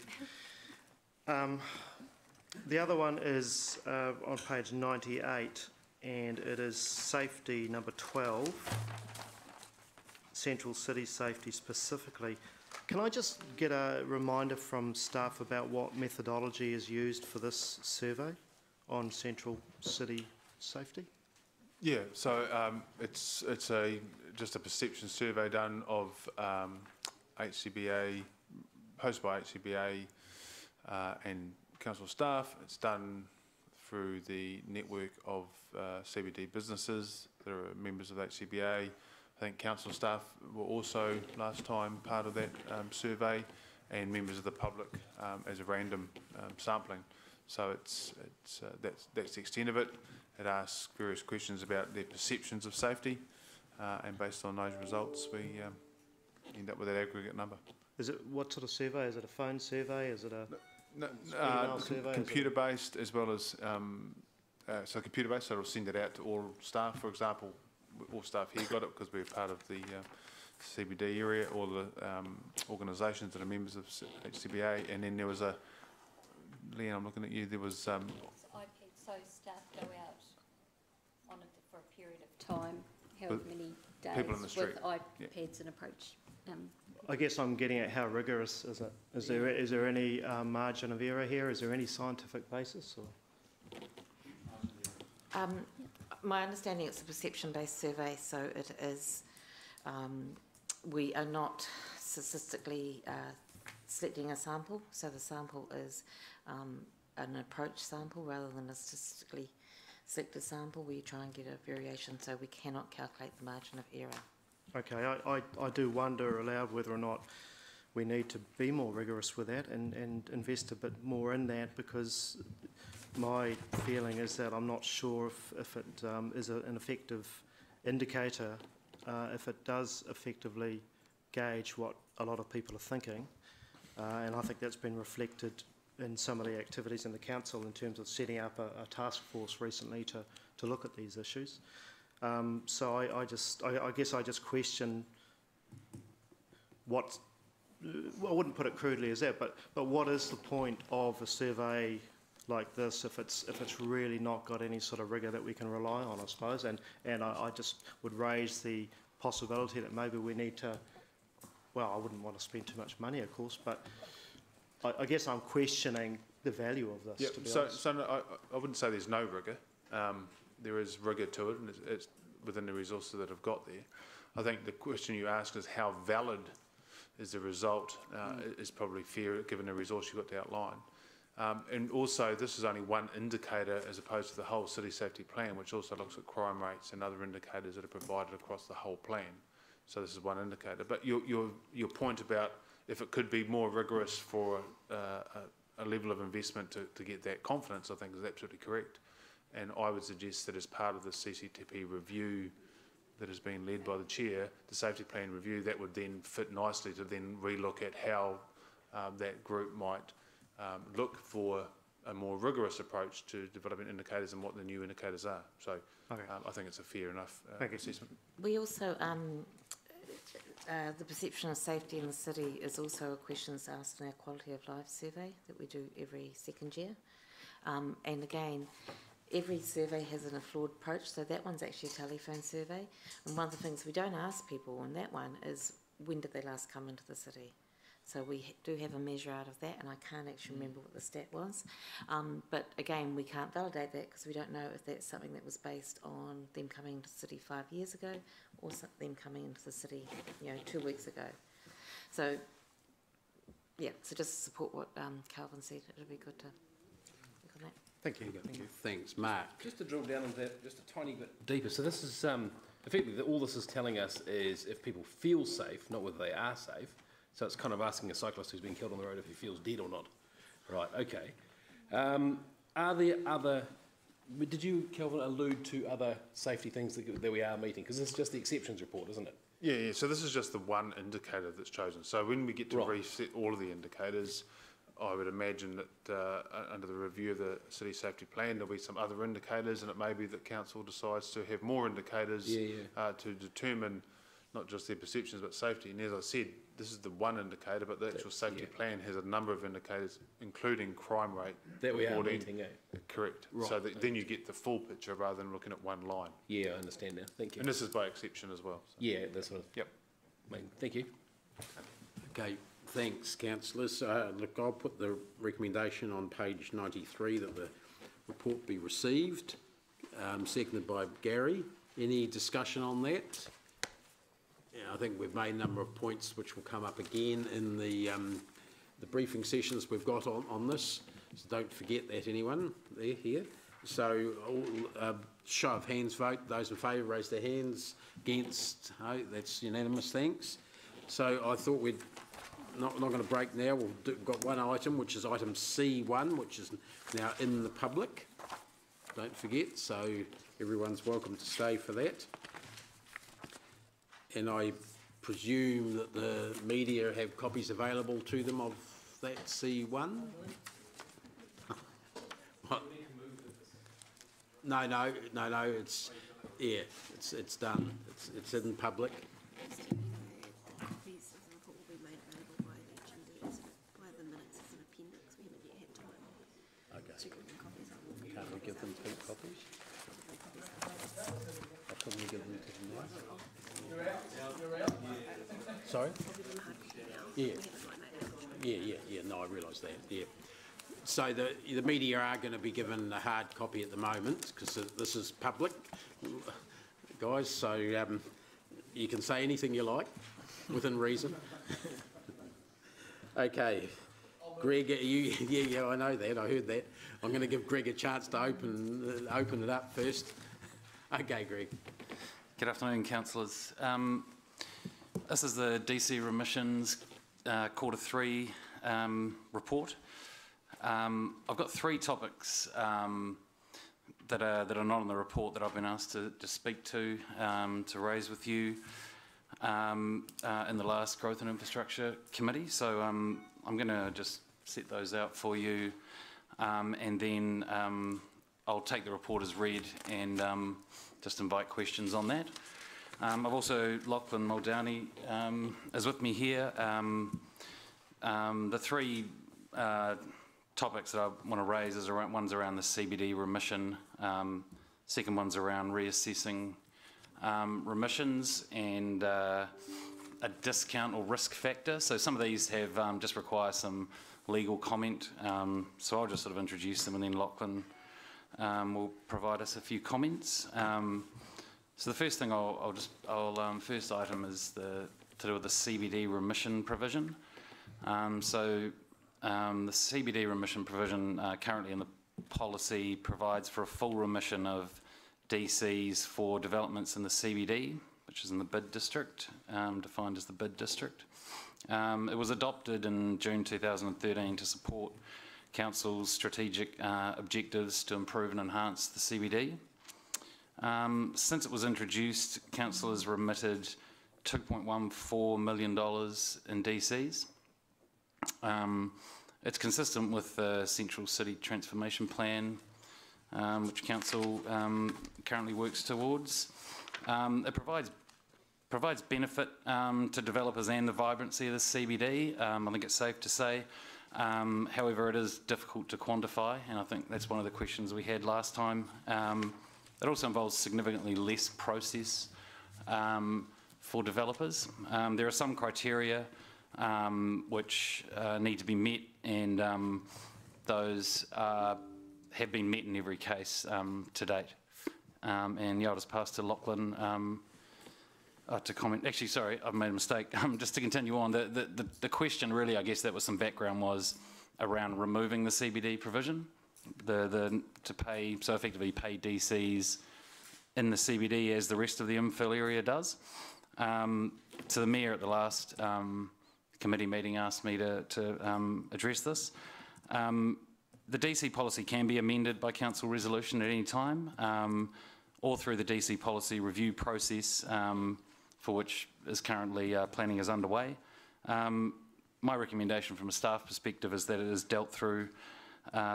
Speaker 16: The other one is on page 98, and it is safety number 12. Central city safety specifically. Can I just get a reminder from staff about what methodology is used for this survey on central city safety?
Speaker 4: Yeah, so it's just a perception survey done of HCBA, hosted by HCBA and council staff. It's done through the network of CBD businesses that are members of HCBA. I think council staff were also last time part of that survey, and members of the public as a random sampling. So that's the extent of it. It asks various questions about their perceptions of safety, and based on those results, we end up with that aggregate number.
Speaker 16: Is it what sort of survey? Is it a phone survey? Is it a
Speaker 4: email survey? Computer-based as well as so computer-based. So it'll send it out to all staff, for example. All staff here got it because we're part of the CBD area, all the organisations that are members of HCBA, and then there was a, Leanne, I'm looking at you, there was...
Speaker 17: iPads, so staff go out on it for a period of time, however many days,
Speaker 4: people in the street.
Speaker 17: with iPads and approach.
Speaker 16: I guess I'm getting at how rigorous is it? Is there any margin of error here? Is there any scientific basis? Or?
Speaker 13: My understanding it's a perception-based survey, so it is, we are not statistically selecting a sample, so the sample is an approach sample rather than a statistically selected sample. We try and get a variation, so we cannot calculate the margin of error.
Speaker 16: Okay, I do wonder aloud whether or not we need to be more rigorous with that and invest a bit more in that, because my feeling is that I'm not sure if it is an effective indicator, if it does effectively gauge what a lot of people are thinking, and I think that's been reflected in some of the activities in the council in terms of setting up a task force recently to look at these issues. So I guess I just question what I wouldn't put it crudely as that, but what is the point of a survey like this if it's really not got any sort of rigour that we can rely on, I suppose? And I just would raise the possibility that maybe we need to, well, I wouldn't want to spend too much money, of course, but I guess I'm questioning the value of this, to be honest.
Speaker 4: So no, I wouldn't say there's no rigour. There is rigour to it, and it's within the resources that I've got there. I think the question you ask is how valid is the result is probably fair given the resource you've got to outline. And also, this is only one indicator as opposed to the whole city safety plan, which also looks at crime rates and other indicators that are provided across the whole plan. So this is one indicator. But your point about if it could be more rigorous for a level of investment to get that confidence, I think is absolutely correct. And I would suggest that as part of the CCTP review that has been led by the chair, the safety plan review, that would then fit nicely to then relook at how that group might look for a more rigorous approach to development indicators and what the new indicators are. So I think it's a fair enough assessment.
Speaker 13: We also, the perception of safety in the city is also a question that's asked in our quality of life survey that we do every second year. And again, every survey has an flawed approach, so that one's actually a telephone survey. And one of the things we don't ask people on that one is when did they last come into the city? So we do have a measure out of that, and I can't actually remember what the stat was. But again, we can't validate that because we don't know if that's something that was based on them coming into the city 5 years ago or them coming into the city, 2 weeks ago. So, yeah, so just to support what Calvin said, it would be good to look on that.
Speaker 4: Thank you. Thank you.
Speaker 1: Thanks, Mark.
Speaker 10: Just to drill down into that just a tiny bit deeper. So this is, effectively, all this is telling us is if people feel safe, not whether they are safe. So it's kind of asking a cyclist who's been killed on the road if he feels dead or not. Right, okay. Are there other, did you, Kelvin, allude to other safety things that we are meeting? Because this is just the exceptions report, isn't it?
Speaker 4: Yeah, so this is just the one indicator that's chosen. So when we get to reset all of the indicators, I would imagine that under the review of the city safety plan, there'll be some other indicators, and it may be that council decides to have more indicators to determine not just their perceptions but safety. And as I said, this is the one indicator, but the actual safety plan has a number of indicators, including crime rate.
Speaker 10: That we are meeting,
Speaker 4: Correct.
Speaker 10: Right.
Speaker 4: So that then you get the full picture rather than looking at one line.
Speaker 10: Yeah, I understand now. Thank you.
Speaker 4: And this is by exception as well. So.
Speaker 10: Yeah, that's what.
Speaker 4: Yep.
Speaker 10: Thank you.
Speaker 1: Okay, thanks, councillors. Look, I'll put the recommendation on page 93 that the report be received, seconded by Gary. Any discussion on that? Yeah, I think we've made a number of points which will come up again in the briefing sessions we've got on this. So don't forget that, anyone there here. So show of hands vote. Those in favour raise their hands. Against, no, that's unanimous. Thanks. So I thought we'd not going to break now. We've got one item, which is item C1, which is now in the public. Don't forget. So everyone's welcome to stay for that. And I presume that the media have copies available to them of that C1? No, it's, yeah, it's done. It's in public. Okay. Can't we give them 2 copies? How can we give them to them now? Sorry? Yeah. No, I realise that. Yeah. So the media are going to be given a hard copy at the moment because this is public, guys. So you can say anything you like within reason. Okay, Greg, yeah, I know that. I heard that. I'm going to give Greg a chance to open it up first. Okay, Greg.
Speaker 18: Good afternoon, councillors. This is the DC Remissions Q3 report. I've got 3 topics that are not in the report that I've been asked to speak to raise with you in the last Growth and Infrastructure Committee. So I'm going to just set those out for you, and then I'll take the report as read and just invite questions on that. I've also, Lachlan Muldowney is with me here. the three topics that I want to raise is one's around the CBD remission, second one's around reassessing remissions and a discount or risk factor. So some of these have just require some legal comment. So I'll just sort of introduce them, and then Lachlan will provide us a few comments. So the first thing first item is to do with the CBD remission provision. The CBD remission provision currently in the policy provides for a full remission of DCs for developments in the CBD, which is in the bid district, defined as the bid district. It was adopted in June 2013 to support Council's strategic objectives to improve and enhance the CBD. Since it was introduced, Council has remitted $2.14 million in DCs. It's consistent with the Central City Transformation Plan, which Council currently works towards. It provides benefit to developers and the vibrancy of the CBD. I think it's safe to say. However, it is difficult to quantify, and I think that's one of the questions we had last time. It also involves significantly less process for developers. There are some criteria which need to be met, and those have been met in every case to date. And yeah, I'll just pass to Lachlan to comment. Actually, sorry, I've made a mistake. Just to continue on, the question really, I guess that was some background, was around removing the CBD provision, so effectively pay DCs in the CBD as the rest of the infill area does. So the Mayor at the last committee meeting asked me to address this. The DC policy can be amended by council resolution at any time, or through the DC policy review process, for which is currently planning is underway. My recommendation from a staff perspective is that it is dealt through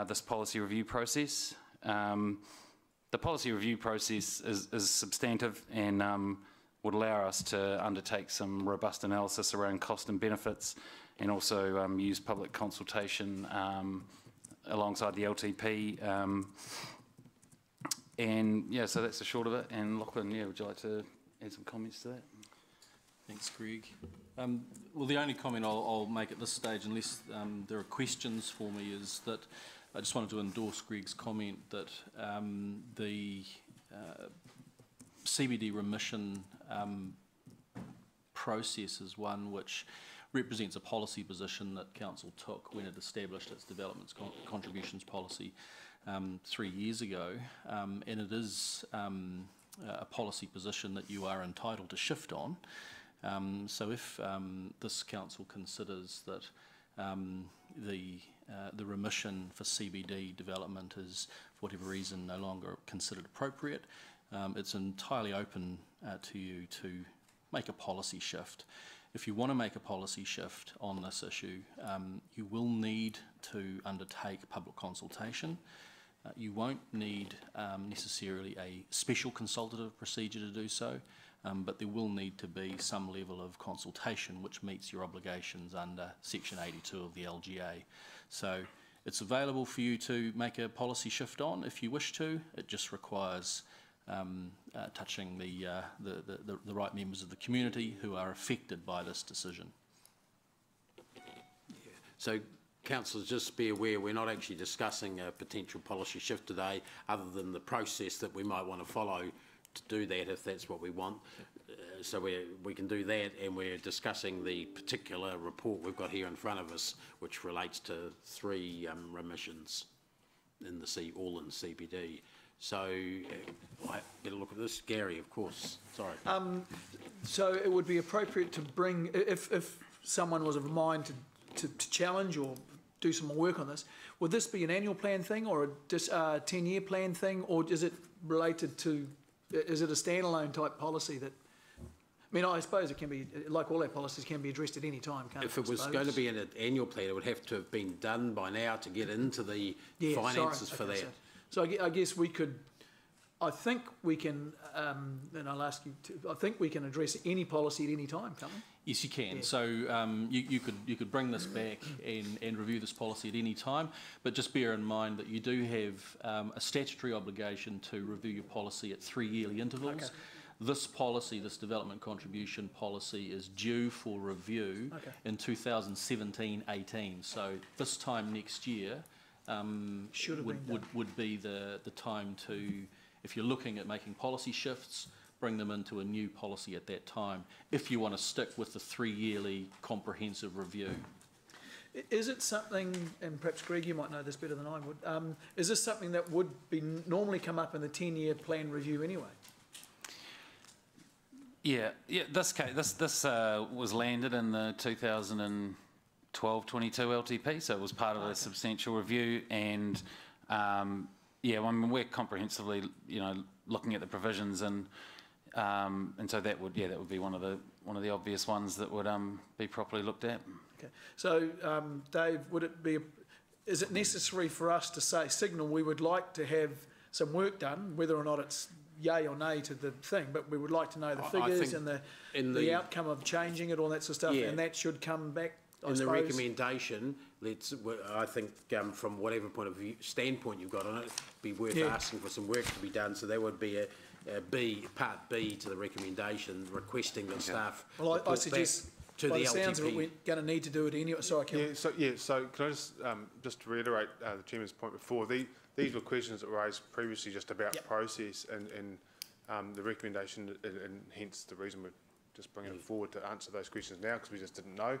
Speaker 18: this policy review process. The policy review process is substantive and would allow us to undertake some robust analysis around cost and benefits, and also use public consultation alongside the LTP. And yeah, so that's the short of it. And Lachlan, yeah, would you like to add some comments to that?
Speaker 19: Thanks, Greg. Well, the only comment I'll make at this stage, unless there are questions for me, is that I just wanted to endorse Greg's comment that the CBD remission process is one which represents a policy position that Council took when it established its development contributions policy 3 years ago, and it is a policy position that you are entitled to shift on. So if this Council considers that the remission for CBD development is, for whatever reason, no longer considered appropriate, it's entirely open to you to make a policy shift. If you want to make a policy shift on this issue, you will need to undertake public consultation. You won't need necessarily a special consultative procedure to do so, but there will need to be some level of consultation which meets your obligations under Section 82 of the LGA. So it's available for you to make a policy shift on if you wish to. It just requires touching the right members of the community who are affected by this decision.
Speaker 1: Yeah. So, councillors, just be aware we're not actually discussing a potential policy shift today, other than the process that we might want to follow to do that if that's what we want. So we can do that, and we're discussing the particular report we've got here in front of us, which relates to 3 remissions in the all in CBD. So I better look at this. Gary, of course. Sorry.
Speaker 2: So it would be appropriate to bring, if someone was of a mind to challenge or do some more work on this, would this be an annual plan thing or a 10-year plan thing, or is it related to, is it a standalone type policy that, I mean, I suppose it can be, like all our policies, can be addressed at any time, can't it?
Speaker 1: If it was going to be an annual plan, it would have to have been done by now to get into the finances for that.
Speaker 2: So I guess we could, I think we can, and I'll ask you to, I think we can address any policy at any time, can't we?
Speaker 19: Yes, you can.
Speaker 2: Yeah.
Speaker 19: So you could bring this back and review this policy at any time, but just bear in mind that you do have a statutory obligation to review your policy at 3 yearly intervals.
Speaker 2: Okay.
Speaker 19: This policy, this development contribution policy, is due for review in 2017-18. So this time next year would be the time to, if you're looking at making policy shifts, bring them into a new policy at that time, if you want to stick with the 3 yearly comprehensive review.
Speaker 2: Is it something, and perhaps Greg, you might know this better than I would, is this something that would be normally come up in the 10-year plan review anyway?
Speaker 18: Yeah. This was landed in the 2012-22 LTP, so it was part of a substantial review, and yeah, I mean, we're comprehensively, looking at the provisions, and so that would be one of the obvious ones that would be properly looked at.
Speaker 2: Okay. So, Dave, is it necessary for us to signal we would like to have some work done, whether or not it's yay or nay to the thing, but we would like to know the figures and the outcome of changing it, all that sort of stuff, and that should come back, I suppose.
Speaker 1: The recommendation, I think from whatever point of view, standpoint you've got on it, it'd be worth asking for some work to be done, so there would be part B to the recommendation, requesting the staff.
Speaker 2: Well, I suggest, by the sounds of it, we're going to need to do it anyway. Sorry, Kel.
Speaker 4: So can I just reiterate the Chairman's point before? These were questions that were raised previously just about process and the recommendation, and hence the reason we're just bringing it forward to answer those questions now, because we just didn't know.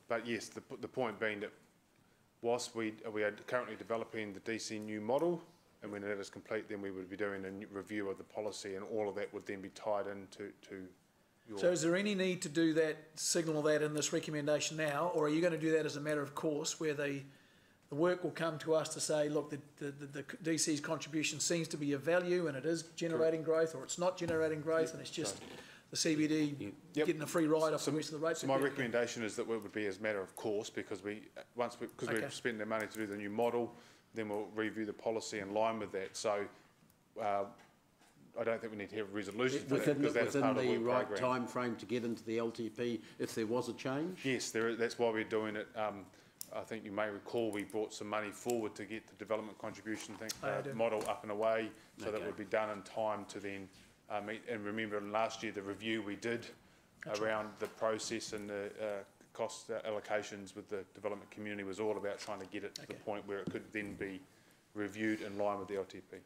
Speaker 4: But yes, the point being that whilst we are currently developing the DC new model, and when that is complete, then we would be doing a new review of the policy, and all of that would then be tied into your...
Speaker 2: So is there any need to do that, signal that in this recommendation now, or are you going to do that as a matter of course, where the work will come to us to say, look, the DC's contribution seems to be of value and it is generating growth, or it's not generating growth, and it's just the CBD getting a free ride off the rest of the rates?
Speaker 4: So my recommendation is that it would be as a matter of course, because we've spent the money to do the new model, then we'll review the policy in line with that. So I don't think we need to have a resolution for that, because that is part of the work
Speaker 1: right
Speaker 4: program.
Speaker 1: time frame to get into the LTP if there was a change?
Speaker 4: Yes, that's why we're doing it. I think you may recall we brought some money forward to get the development contribution model up and away, so that would be done in time to then meet. And remember, last year the review we did around the process and the cost allocations with the development community was all about trying to get it to the point where it could then be reviewed in line with the LTP.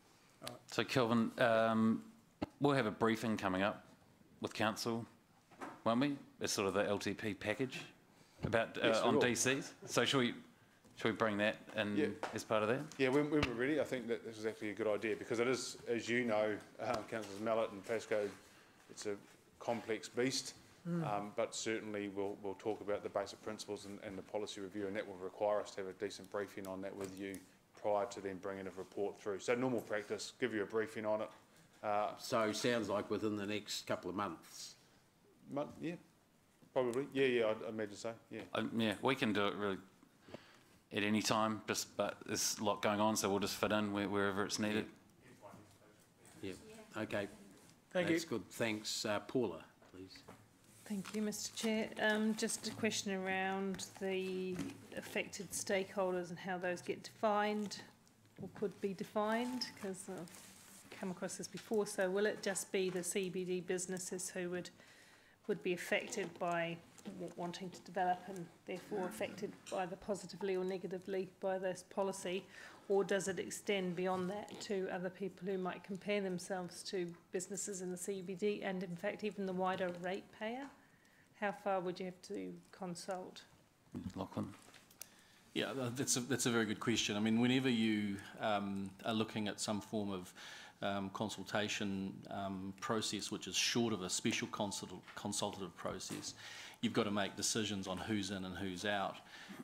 Speaker 18: So Kelvin, we'll have a briefing coming up with Council, won't we? It's sort of the LTP package about on DCs. So should we bring that in as part of that?
Speaker 4: Yeah, when we're ready, I think that this is actually a good idea, because it is, as you know, Councillors Mallet and Pascoe, it's a complex beast. But certainly we'll talk about the basic principles and the policy review, and that will require us to have a decent briefing on that with you prior to then bringing a report through. So normal practice, give you a briefing on it.
Speaker 1: So sounds like within the next couple of months?
Speaker 4: Yeah, probably. Yeah, I'd imagine so, yeah.
Speaker 18: Yeah, we can do it really at any time, but there's a lot going on, so we'll just fit in wherever it's needed.
Speaker 1: Yeah, okay.
Speaker 2: Thank you.
Speaker 1: That's good. Thanks. Paula, please.
Speaker 6: Thank you, Mr. Chair. Just a question around the affected stakeholders and how those get defined or could be defined, because I've come across this before. So will it just be the CBD businesses who would be affected by wanting to develop and therefore affected either positively or negatively by this policy, or does it extend beyond that to other people who might compare themselves to businesses in the CBD and in fact even the wider ratepayer? How far would you have to consult?
Speaker 18: Lachlan?
Speaker 19: Yeah, that's a very good question. I mean, whenever you are looking at some form of consultation process which is short of a special consultative process, you've got to make decisions on who's in and who's out.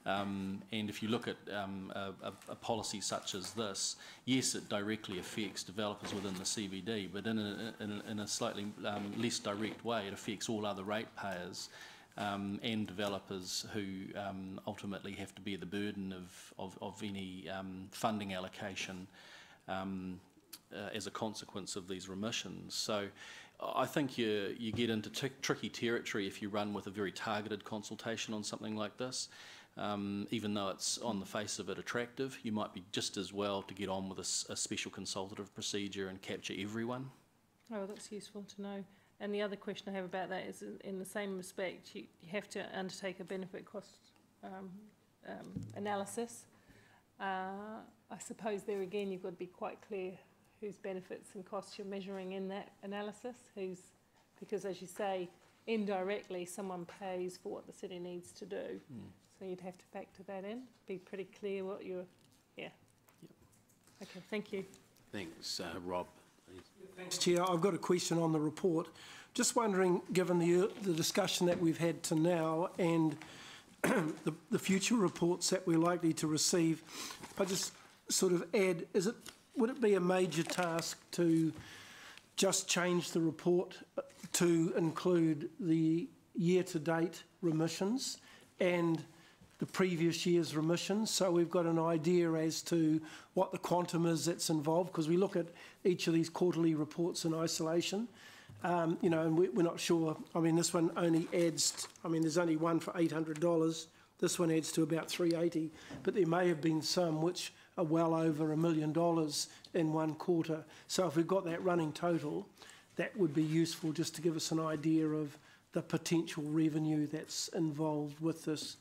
Speaker 19: And if you look at a policy such as this, yes, it directly affects developers within the CBD, but in a slightly less direct way, it affects all other ratepayers and developers who ultimately have to bear the burden of any funding allocation as a consequence of these remissions. So I think you get into tricky territory if you run with a very targeted consultation on something like this. Even though it's on the face of it attractive, you might be just as well to get on with a special consultative procedure and capture everyone.
Speaker 6: Oh, that's useful to know. And the other question I have about that is, in the same respect, you have to undertake a benefit cost analysis. I suppose there again you've got to be quite clear whose benefits and costs you're measuring in that analysis, because as you say, indirectly someone pays for what the city needs to do. So you'd have to factor that in, be pretty clear what you're, yeah. Yep. Okay, thank you.
Speaker 1: Thanks, Rob.
Speaker 8: Thanks, Chair. I've got a question on the report. Just wondering, given the discussion that we've had to now and the future reports that we're likely to receive, I just sort of add, would it be a major task to just change the report to include the year-to-date remissions and the previous year's remissions, so we've got an idea as to what the quantum is that's involved, because we look at each of these quarterly reports in isolation, you know, and we're not sure. I mean, this one only adds, I mean, there's only one for $800. This one adds to about $380, but there may have been some which are well over $1 million in one quarter. So if we've got that running total, that would be useful just to give us an idea of the potential revenue that's involved with this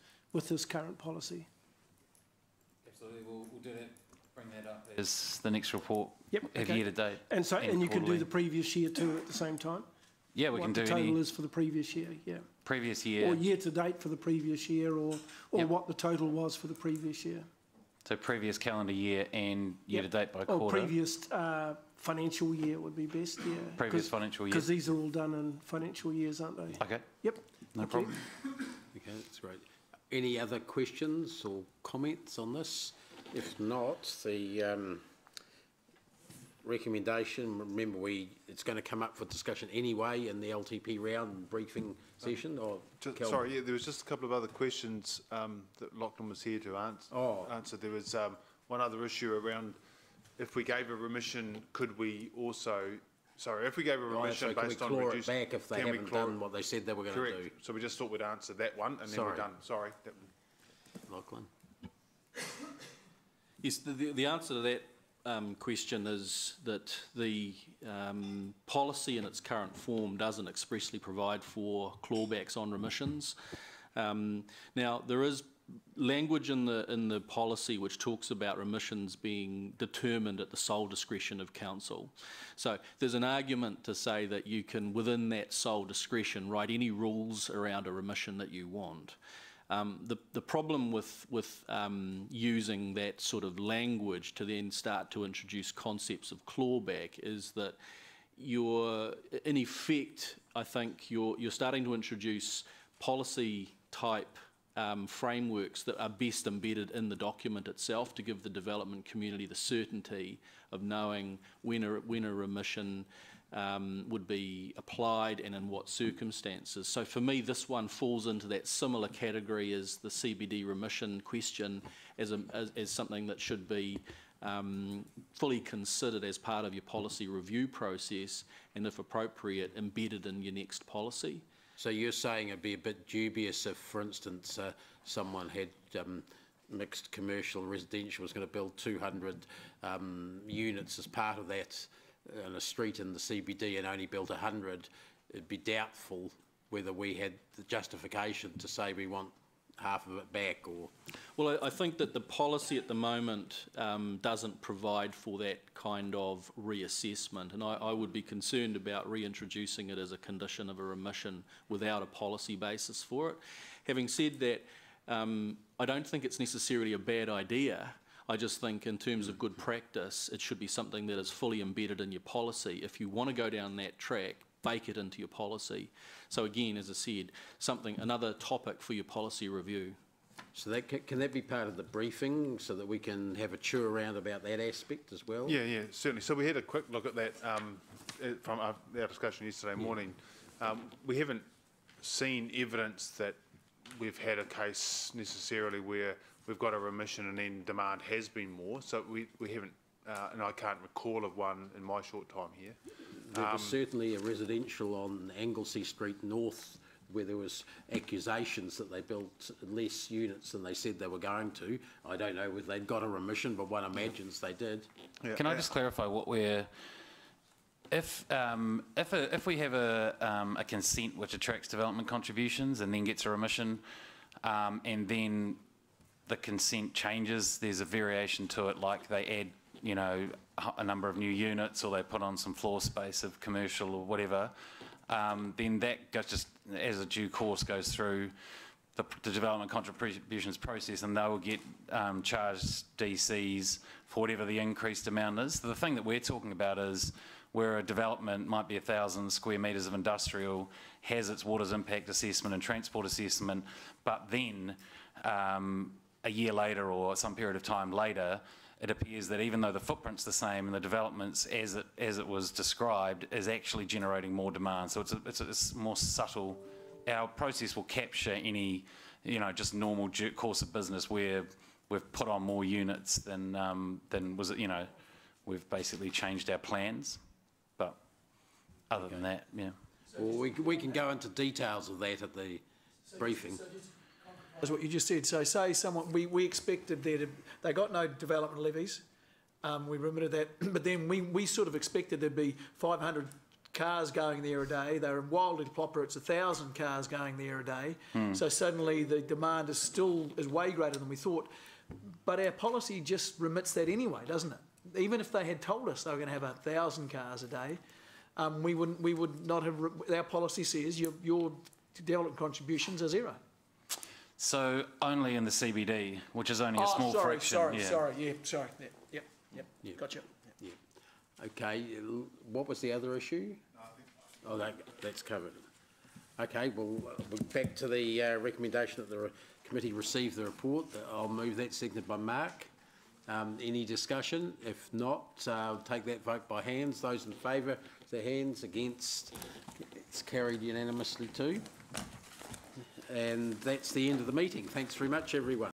Speaker 8: current policy.
Speaker 18: Absolutely, we'll do that, bring that up as the next report.
Speaker 8: Yep.
Speaker 18: Okay. Year to date.
Speaker 8: And so, and you can do the previous year too at the same time?
Speaker 18: Yeah, we can do
Speaker 8: what the total is for the previous year, yeah.
Speaker 18: Previous year.
Speaker 8: Or year to date for the previous year, or
Speaker 18: Yep.
Speaker 8: what the total was for the previous year.
Speaker 18: So previous calendar year and year to date by
Speaker 8: Or
Speaker 18: quarter.
Speaker 8: previous financial year would be best, yeah.
Speaker 18: Previous financial year.
Speaker 8: Because these are all done in financial years, aren't they?
Speaker 18: Okay.
Speaker 8: Yep.
Speaker 18: No problem.
Speaker 1: Okay, that's great. Any other questions or comments on this? If not, the recommendation, remember it's going to come up for discussion anyway in the LTP round briefing session. Or
Speaker 4: sorry, yeah, there was just a couple of other questions that Lachlan was here to answer. There was one other issue around if we gave a remission, could we also... Sorry, if we gave a remission based on reduced...
Speaker 1: Can we claw it back if they haven't done what they said they were going to do?
Speaker 4: So we just thought we'd answer that one and then we're done. Sorry.
Speaker 1: Lachlan?
Speaker 19: Yes, the answer to that question is that the policy in its current form doesn't expressly provide for clawbacks on remissions. Now, there is language in the policy which talks about remissions being determined at the sole discretion of council. So there's an argument to say that you can, within that sole discretion, write any rules around a remission that you want. The problem with using that sort of language to then start to introduce concepts of clawback is that you're, in effect, I think you're starting to introduce policy type frameworks that are best embedded in the document itself to give the development community the certainty of knowing when a remission would be applied and in what circumstances. So for me, this one falls into that similar category as the CBD remission question as something that should be fully considered as part of your policy review process and, if appropriate, embedded in your next policy.
Speaker 1: So you're saying it'd be a bit dubious if, for instance, someone had mixed commercial residential, was going to build 200 units as part of that in a street in the CBD and only built 100, it'd be doubtful whether we had the justification to say we want half of it back, or...
Speaker 19: Well, I think that the policy at the moment doesn't provide for that kind of reassessment, and I would be concerned about reintroducing it as a condition of a remission without a policy basis for it. Having said that, I don't think it's necessarily a bad idea. I just think in terms of good practice, it should be something that is fully embedded in your policy. If you want to go down that track, bake it into your policy. So again, as I said, another topic for your policy review.
Speaker 1: So that can that be part of the briefing so that we can have a chew around about that aspect as well?
Speaker 4: Yeah, certainly. So we had a quick look at that from our discussion yesterday morning. We haven't seen evidence that we've had a case necessarily where we've got a remission and then demand has been more. So we haven't and I can't recall of one in my short time here.
Speaker 1: There was certainly a residential on Anglesey Street North where there was accusations that they built less units than they said they were going to. I don't know whether they'd got a remission, but one imagines they did.
Speaker 18: Yeah. Can I just clarify what we're... If we have a consent which attracts development contributions and then gets a remission, and then the consent changes, there's a variation to it, like they add, you know, a number of new units, or they put on some floor space of commercial or whatever, then that goes just as a due course goes through the development contributions process, and they will get charged DCs for whatever the increased amount is. The thing that we're talking about is where a development might be 1,000 square metres of industrial, has its waters impact assessment and transport assessment, but then a year later or some period of time later, it appears that even though the footprint's the same and the developments as it was described is actually generating more demand. So it's more subtle. Our process will capture any, you know, just normal course of business where we've put on more units than was it, you know, we've basically changed our plans. But other than that, yeah.
Speaker 1: Well, we can go into details of that at the briefing.
Speaker 2: That's what you just said. So say someone, we expected they got no development levies, we remitted that, but then we sort of expected there'd be 500 cars going there a day. They're in Wildly Plopper, it's 1,000 cars going there a day. So suddenly the demand is way greater than we thought. But our policy just remits that anyway, doesn't it? Even if they had told us they were going to have 1,000 cars a day, we would not have. Our policy says your development contributions are zero.
Speaker 18: So only in the CBD, which is only a small fraction.
Speaker 2: Sorry. Yep. Gotcha.
Speaker 1: Yeah. Okay. What was the other issue? Oh, that's covered. Okay. Well, back to the recommendation that the committee receive the report. I'll move that, seconded by Mark. Any discussion? If not, take that vote by hands. Those in favour, their hands. Against, it's carried unanimously too. And that's the end of the meeting. Thanks very much, everyone.